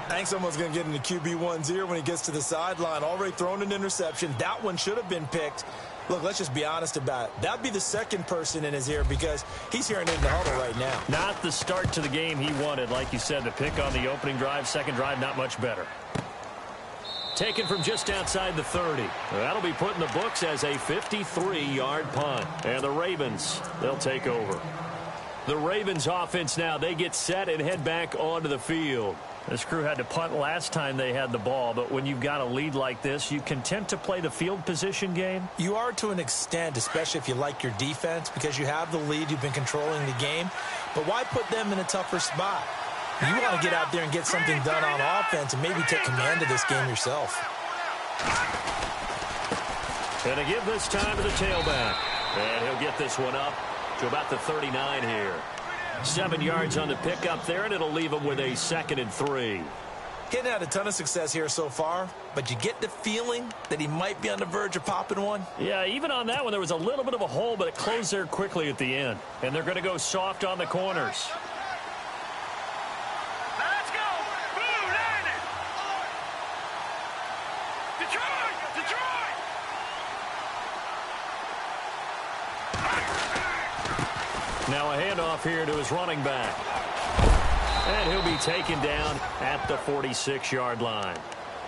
I think someone's going to get into QB1's ear when he gets to the sideline. Already thrown an interception. That one should have been picked. Look, let's just be honest about it. That would be the second person in his ear because he's hearing it in the huddle right now. Not the start to the game he wanted, like you said, to pick on the opening drive. Second drive, not much better. Taken from just outside the 30. That'll be put in the books as a 53-yard punt. And the Ravens, they'll take over. The Ravens offense now, they get set and head back onto the field. This crew had to punt last time they had the ball, but when you've got a lead like this, you content to play the field position game? You are to an extent, especially if you like your defense, because you have the lead, you've been controlling the game. But why put them in a tougher spot? You want to get out there and get something done on offense and maybe take command of this game yourself. And to give this time to the tailback. And he'll get this one up to about the 39 here. 7 yards on the pickup there, and it'll leave him with a 2nd and 3. Getting had a ton of success here so far, but you get the feeling that he might be on the verge of popping one. Yeah, even on that one, there was a little bit of a hole, but it closed there quickly at the end. And they're going to go soft on the corners. Let's go. Blue Lightning. Detroit. Detroit. Now a handoff here to his running back. And he'll be taken down at the 46-yard line.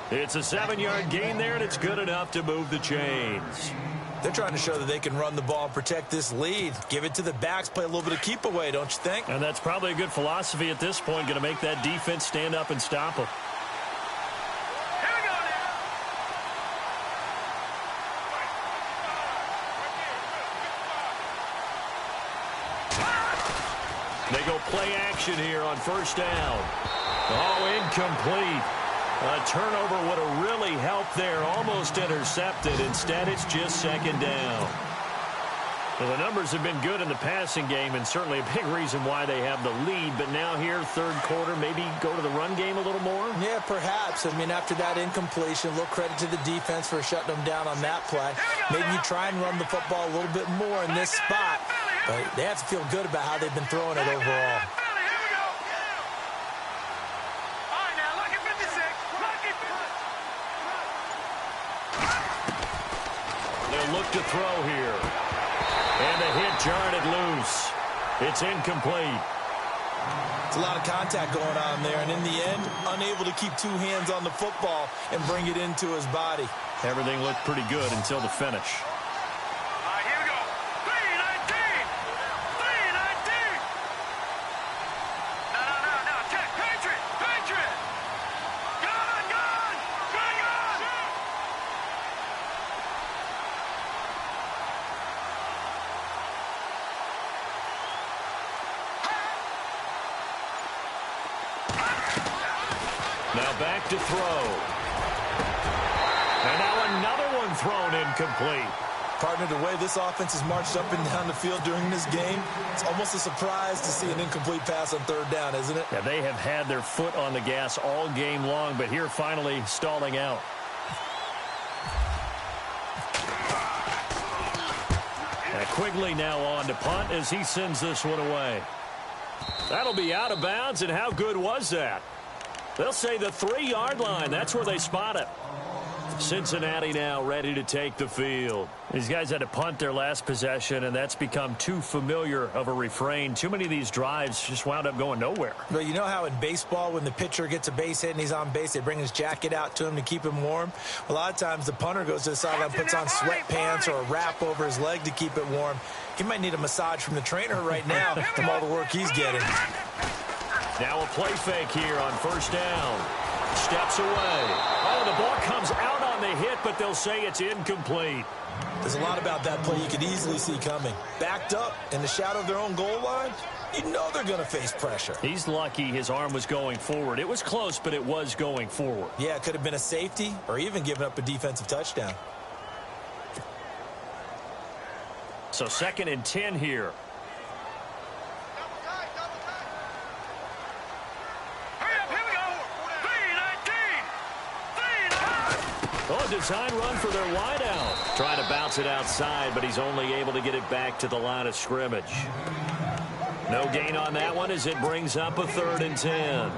It's a 7-yard gain there, and it's good enough to move the chains. They're trying to show that they can run the ball and protect this lead. Give it to the backs, play a little bit of keep away, don't you think? And that's probably a good philosophy at this point, going to make that defense stand up and stop them. Here we go now. They go play action here on first down. Oh, incomplete. A turnover would have really helped there. Almost intercepted. Instead, it's just second down. Well, the numbers have been good in the passing game, and certainly a big reason why they have the lead. But now here, third quarter, maybe go to the run game a little more? Yeah, perhaps. I mean, after that incompletion, a little credit to the defense for shutting them down on that play. Maybe you try and run the football a little bit more in this spot. But they have to feel good about how they've been throwing it overall. They'll look to throw here. And the hit jarred it loose. It's incomplete. It's a lot of contact going on there, and in the end, unable to keep two hands on the football and bring it into his body. Everything looked pretty good until the finish. Here we go. 3-19. 3-19. No. Check. Patriot. Gun. Now back to throw. And now another one thrown incomplete. Partner, the way this offense has marched up and down the field during this game, it's almost a surprise to see an incomplete pass on third down, isn't it? Yeah, they have had their foot on the gas all game long, but here finally stalling out. And Quigley now on to punt as he sends this one away. That'll be out of bounds, and how good was that? They'll say the 3-yard line. That's where they spot it. Cincinnati now ready to take the field. These guys had to punt their last possession, and that's become too familiar of a refrain. Too many of these drives just wound up going nowhere. But you know how in baseball, when the pitcher gets a base hit and he's on base, they bring his jacket out to him to keep him warm? A lot of times the punter goes to the sideline, puts on sweatpants or a wrap over his leg to keep it warm. He might need a massage from the trainer right now from all the work he's getting. Now a play fake here on first down. Steps away. Oh, the ball comes out on the hit, but they'll say it's incomplete. There's a lot about that play you could easily see coming. Backed up in the shadow of their own goal line, you know they're going to face pressure. He's lucky his arm was going forward. It was close, but it was going forward. Yeah, it could have been a safety or even given up a defensive touchdown. So 2nd and 10 here. Oh, design run for their wideout. Trying to bounce it outside, but he's only able to get it back to the line of scrimmage. No gain on that one as it brings up a 3rd and 10.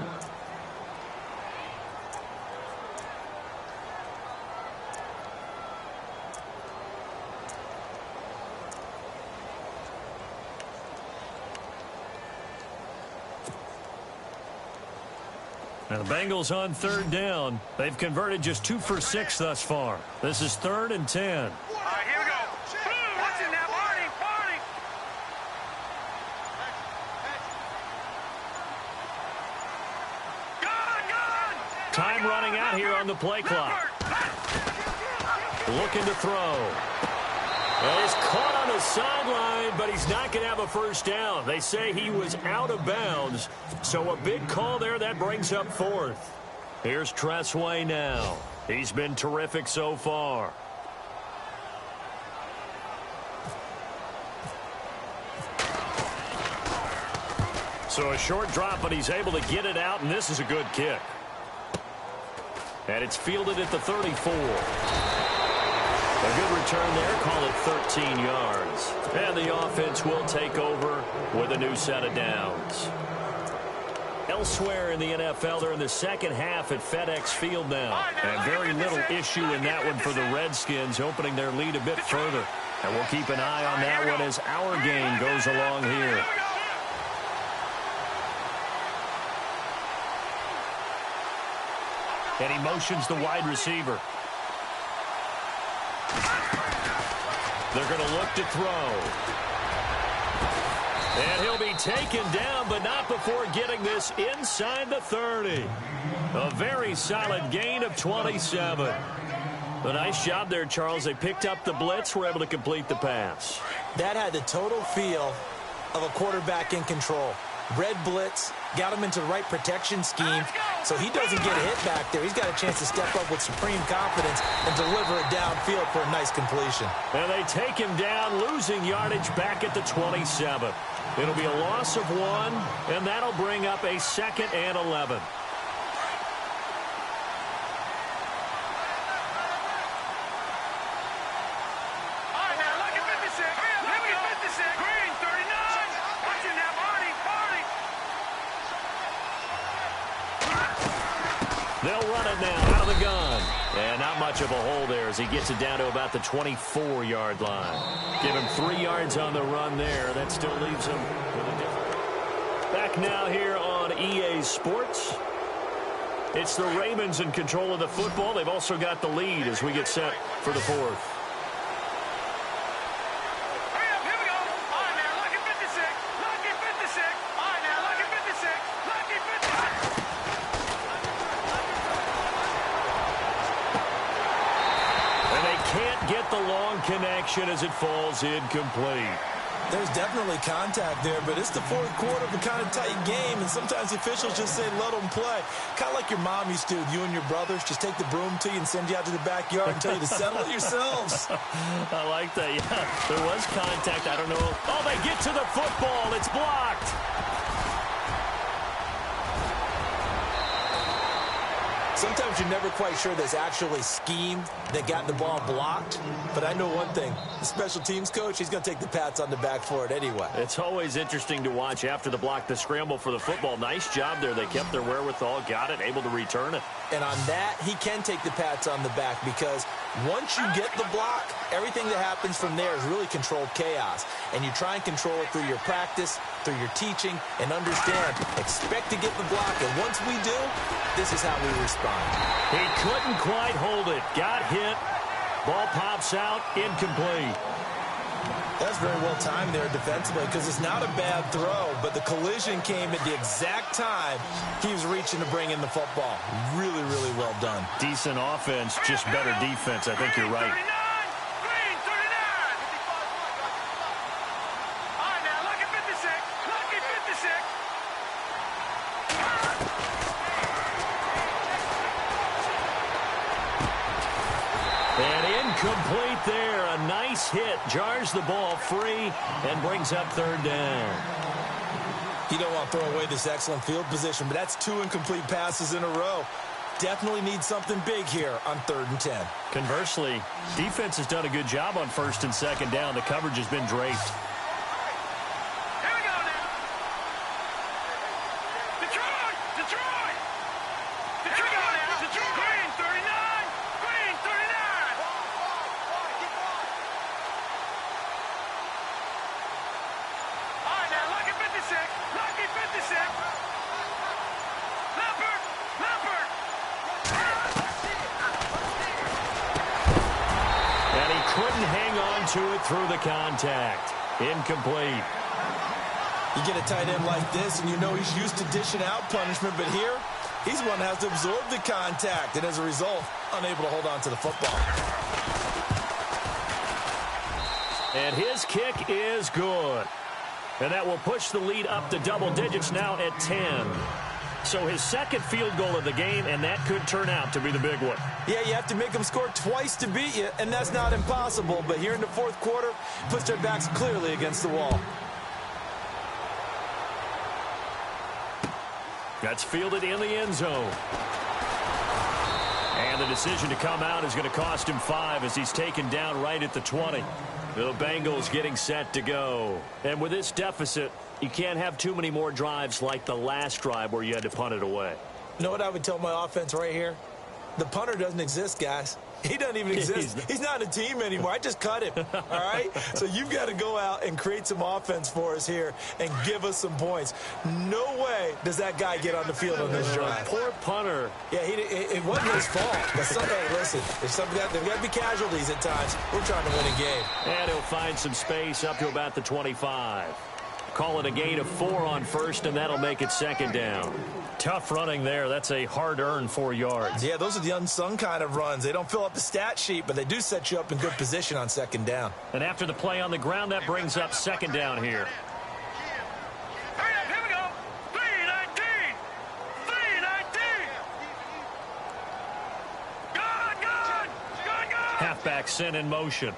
Now the Bengals on 3rd down. They've converted just 2 for 6 thus far. This is 3rd and 10. All right, here we go. Watch it now, Barney. Gun. Time running out here on the play clock. Looking to throw. Well, he's caught on the sideline, but he's not going to have a first down. They say he was out of bounds, so a big call there that brings up 4th. Here's Tressway now. He's been terrific so far. So a short drop, but he's able to get it out, and this is a good kick. And it's fielded at the 34. A good return there, call it 13 yards. And the offense will take over with a new set of downs. Elsewhere in the NFL, they're in the second half at FedEx Field now. And very little issue in that one for the Redskins, opening their lead a bit further. And we'll keep an eye on that one as our game goes along here. And he motions the wide receiver. They're going to look to throw. And he'll be taken down, but not before getting this inside the 30. A very solid gain of 27. A nice job there, Charles. They picked up the blitz, were able to complete the pass. That had the total feel of a quarterback in control. Red blitz, got him into the right protection scheme, so he doesn't get a hit back there. He's got a chance to step up with supreme confidence and deliver it downfield for a nice completion. And they take him down, losing yardage back at the 27. It'll be a loss of 1, and that'll bring up a 2nd and 11. They'll run it now out of the gun. And not much of a hole there as he gets it down to about the 24-yard line. Give him 3 yards on the run there. That still leaves him with a different. Back now here on EA Sports. It's the Ravens in control of the football. They've also got the lead as we get set for the 4th. Connection as it falls incomplete. There's definitely contact there, but it's the 4th quarter of a kind of tight game, and sometimes the officials just say, let them play. Kind of like your mom used to with you and your brothers. Just take the broom to you and send you out to the backyard and tell you to settle it yourselves. I like that. Yeah, there was contact. I don't know. Oh, they get to the football. It's blocked. Sometimes you're never quite sure there's actually scheme that got the ball blocked. But I know one thing. The special teams coach, he's going to take the pats on the back for it anyway. It's always interesting to watch after the block, the scramble for the football. Nice job there. They kept their wherewithal, got it, able to return it. And on that, he can take the pats on the back because once you get the block, everything that happens from there is really controlled chaos. And you try and control it through your practice, through your teaching, and understand, expect to get the block. And once we do, this is how we respond. He couldn't quite hold it. Got hit. Ball pops out. Incomplete. That's very well timed there defensively because it's not a bad throw, but the collision came at the exact time he was reaching to bring in the football. Really, really well done. Decent offense, just better defense. I think you're right. Complete there. A nice hit. Jars the ball free and brings up 3rd down. You don't want to throw away this excellent field position, but that's 2 incomplete passes in a row. Definitely need something big here on 3rd and 10. Conversely, defense has done a good job on 1st and 2nd down. The coverage has been draped. To it through the contact. Incomplete. You get a tight end like this, and you know he's used to dishing out punishment, but here, he's one that has to absorb the contact, and as a result, unable to hold on to the football. And his kick is good. And that will push the lead up to double digits now at 10. So his 2nd field goal of the game, and that could turn out to be the big one. Yeah, you have to make them score twice to beat you, and that's not impossible. But here in the 4th quarter, puts their backs clearly against the wall. That's fielded in the end zone. And the decision to come out is going to cost him 5 as he's taken down right at the 20. The Bengals getting set to go. And with this deficit, you can't have too many more drives like the last drive where you had to punt it away. You know what I would tell my offense right here? The punter doesn't exist, guys. He doesn't even exist. He's not a team anymore. I just cut him, all right? So you've got to go out and create some offense for us here and give us some points. No way does that guy get on the field on this drive. Poor punter. Yeah, it wasn't his fault. But hey, listen, there's got to be casualties at times. We're trying to win a game. And he'll find some space up to about the 25. Call it a gain of 4 on 1st, and that'll make it 2nd down. Tough running there. That's a hard-earned 4 yards. Yeah, those are the unsung kind of runs. They don't fill up the stat sheet, but they do set you up in good position on 2nd down. And after the play on the ground, that brings up 2nd down here. Hurry up, here we go. halfback sent in motion.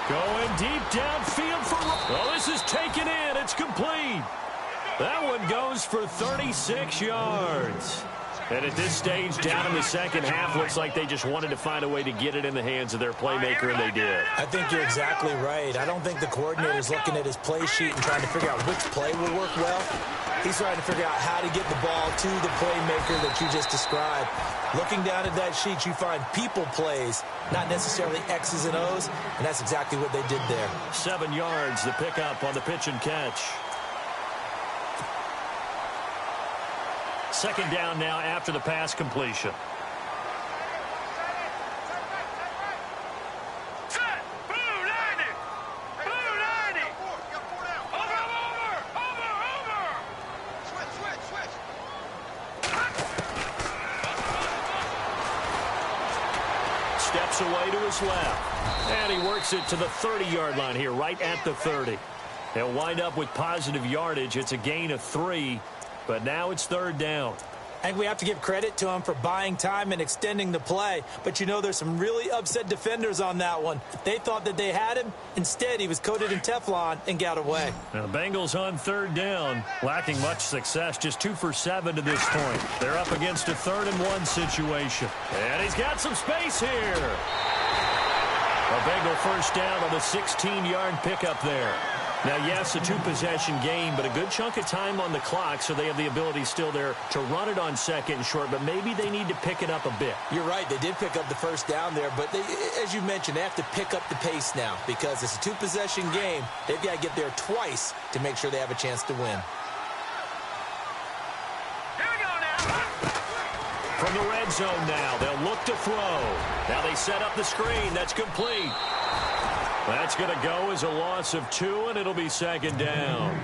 Going deep downfield for... Oh, this is taken in. It's complete. That one goes for 36 yards. And at this stage, down in the second half, looks like they just wanted to find a way to get it in the hands of their playmaker, and they did. I think you're exactly right. I don't think the coordinator's looking at his play sheet and trying to figure out which play will work well. He's trying to figure out how to get the ball to the playmaker that you just described. Looking down at that sheet, you find people plays, not necessarily X's and O's, and that's exactly what they did there. 7 yards, the pickup on the pitch and catch. Second down now after the pass completion. Set. Blue 90. Blue 90. Over. Switch. Steps away to his left. And he works it to the 30-yard line here, right at the 30. They'll wind up with positive yardage. It's a gain of 3. But now it's third down. I think we have to give credit to him for buying time and extending the play. But, you know, there's some really upset defenders on that one. They thought that they had him. Instead, he was coated in Teflon and got away. Now the Bengals on third down, lacking much success, just 2 for 7 to this point. They're up against a 3rd-and-1 situation. And he's got some space here. A Bengal first down on the 16-yard pickup there. Now, yes, a 2-possession game, but a good chunk of time on the clock, so they have the ability still there to run it on second and short, but maybe they need to pick it up a bit. You're right. They did pick up the first down there, but they, as you mentioned, they have to pick up the pace now because it's a 2-possession game. They've got to get there twice to make sure they have a chance to win. Here we go now. From the red zone now, they'll look to throw. Now they set up the screen. That's complete. That's going to go as a loss of 2, and it'll be second down.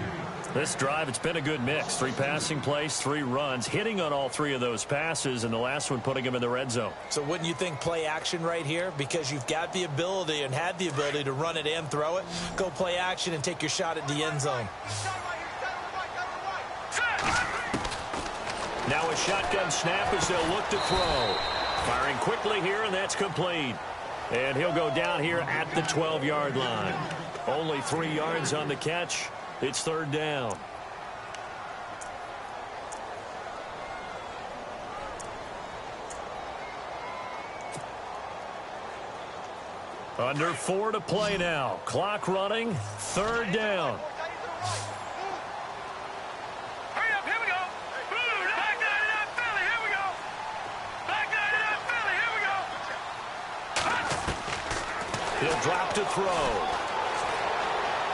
This drive, it's been a good mix. 3 passing plays, 3 runs, hitting on all 3 of those passes, and the last one putting them in the red zone. So wouldn't you think play action right here? Because you've got the ability and had the ability to run it and throw it. Go play action and take your shot at the end zone. Now a shotgun snap as they'll look to throw. Firing quickly here, and that's complete. And he'll go down here at the 12-yard line. Only 3 yards on the catch. It's third down. Under 4 to play now. Clock running. Third down. Hurry up, here we go. Blue, back 99 Philly, here we go. Back 99 Philly, here we go. He'll drop to throw.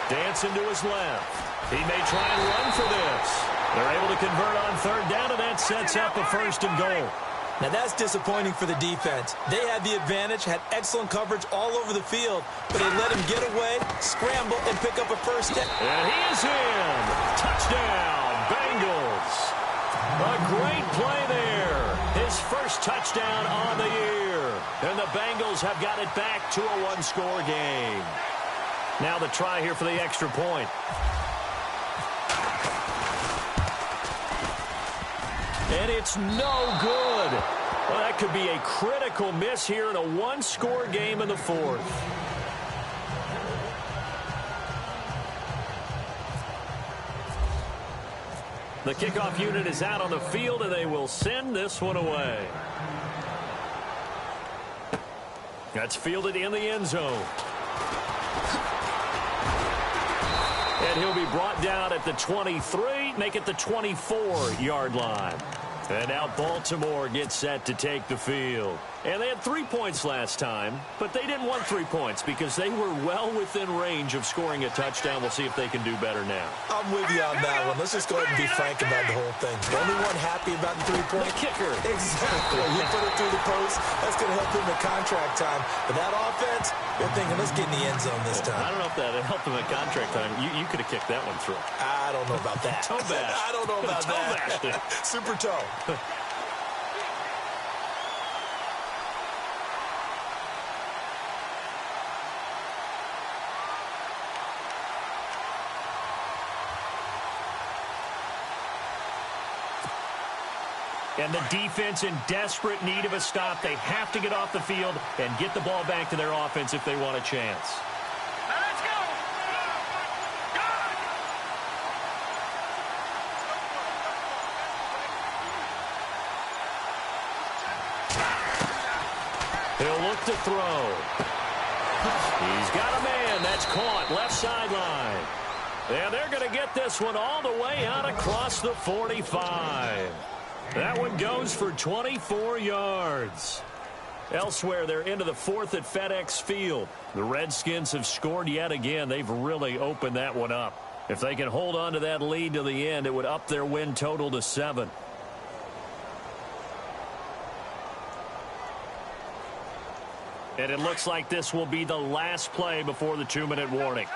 Dancing to his left. He may try and run for this. They're able to convert on third down, and that sets up a 1st and goal. Now that's disappointing for the defense. They had the advantage, had excellent coverage all over the field, but they let him get away, scramble, and pick up a 1st down. And he is in. Touchdown, Bengals. A great play there. His first touchdown on the year. And the Bengals have got it back to a 1-score game. Now the try here for the extra point. And it's no good. Well, that could be a critical miss here in a 1-score game in the 4th. The kickoff unit is out on the field, and they will send this one away. That's fielded in the end zone. And he'll be brought down at the 23, make it the 24-yard line. And now Baltimore gets set to take the field. And they had 3 points last time, but they didn't want 3 points because they were well within range of scoring a touchdown. We'll see if they can do better now. I'm with you on that one. Let's just go ahead and be frank about the whole thing. The only one happy about the 3-point? The kicker. Exactly. You put it through the post. That's going to help him in contract time. But that offense, they're thinking, let's get in the end zone this time. I don't know if that helped him in contract time. You could have kicked that one through. I don't know about that. Toe bash. I don't know about Toe bashed it. that. Super toe. And the defense in desperate need of a stop. They have to get off the field and get the ball back to their offense if they want a chance. Now let's go. He'll look to throw. He's got a man. That's caught. Left sideline. And they're going to get this one all the way out across the 45. That one goes for 24 yards. Elsewhere, they're into the fourth at FedEx Field. The Redskins have scored yet again. They've really opened that one up. If they can hold on to that lead to the end, it would up their win total to 7. And it looks like this will be the last play before the 2-minute warning.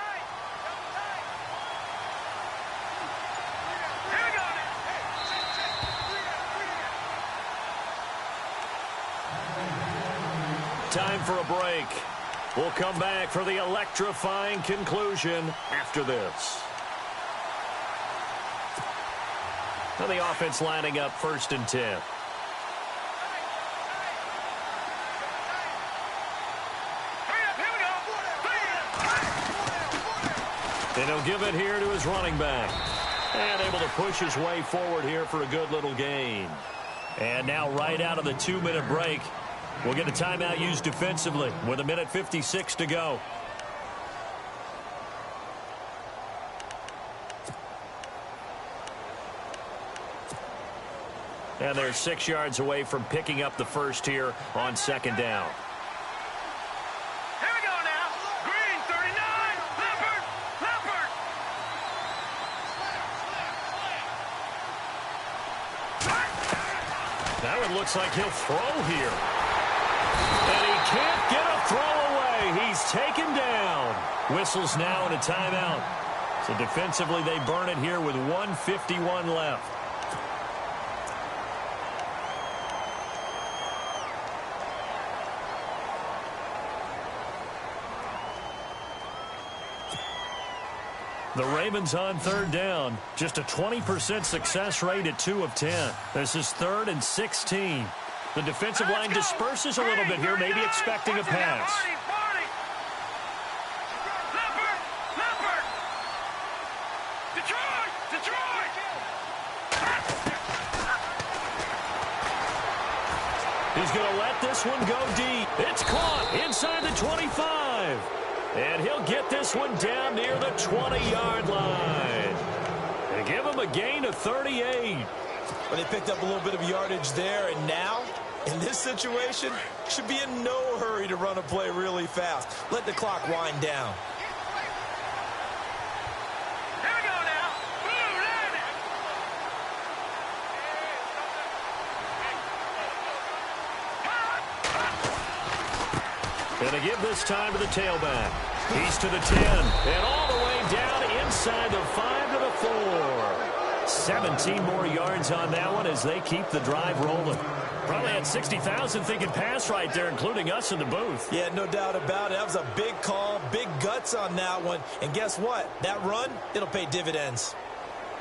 Time for a break. We'll come back for the electrifying conclusion after this. Now the offense lining up 1st and 10. And he'll give it here to his running back. And able to push his way forward here for a good little gain. And now right out of the 2-minute break, we'll get a timeout used defensively with 1:56 to go. And they're 6 yards away from picking up the first here on 2nd down. Here we go now. Green, 39. Leopard. Leopard. Now it looks like he'll throw here. And he can't get a throw away. He's taken down. Whistles now and a timeout. So defensively they burn it here with 1:51 left. The Ravens on 3rd down. Just a 20% success rate at 2 of 10. This is 3rd and 16. The defensive line disperses a little bit here, maybe expecting a pass. Leopard. Leopard. Detroit. Detroit. He's going to let this one go deep. It's caught inside the 25. And he'll get this one down near the 20-yard line. And give him a gain of 38. Well, they picked up a little bit of yardage there, and now, in this situation, should be in no hurry to run a play really fast. Let the clock wind down. Here we go now. Blue, land it. Going to give this time to the tailback. He's to the 10. And all the way down inside the 5 to the 4. 17 more yards on that one as they keep the drive rolling. Probably had 60,000 thinking pass right there, including us in the booth. Yeah, no doubt about it. That was a big call, big guts on that one. And guess what? That run, it'll pay dividends.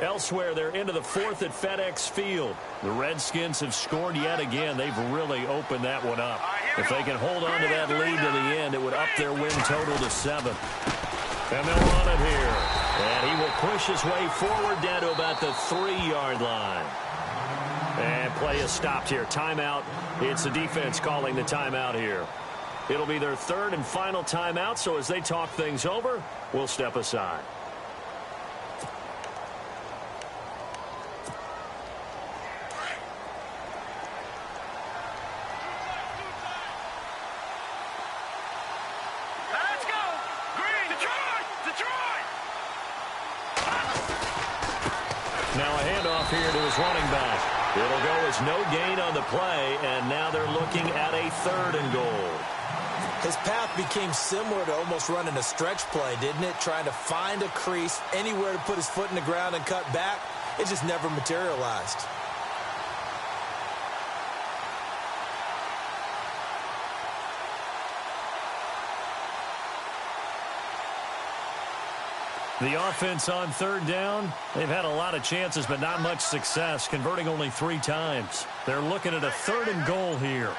Elsewhere, they're into the 4th at FedEx Field. The Redskins have scored yet again. They've really opened that one up. If they can hold on to that lead to the end, it would up their win total to 7. And they'll run it here. And he will push his way forward down to about the 3-yard line. And play is stopped here. Timeout. It's the defense calling the timeout here. It'll be their 3rd and final timeout, so as they talk things over, we'll step aside. Let's go. Green. Detroit. Detroit. Now a handoff here to his running back. It'll go as no gain on the play, and now they're looking at a 3rd and goal. His path became similar to almost running a stretch play, didn't it? Trying to find a crease, anywhere to put his foot in the ground and cut back. It just never materialized. The offense on third down, they've had a lot of chances, but not much success, converting only 3 times. They're looking at a 3rd and goal here.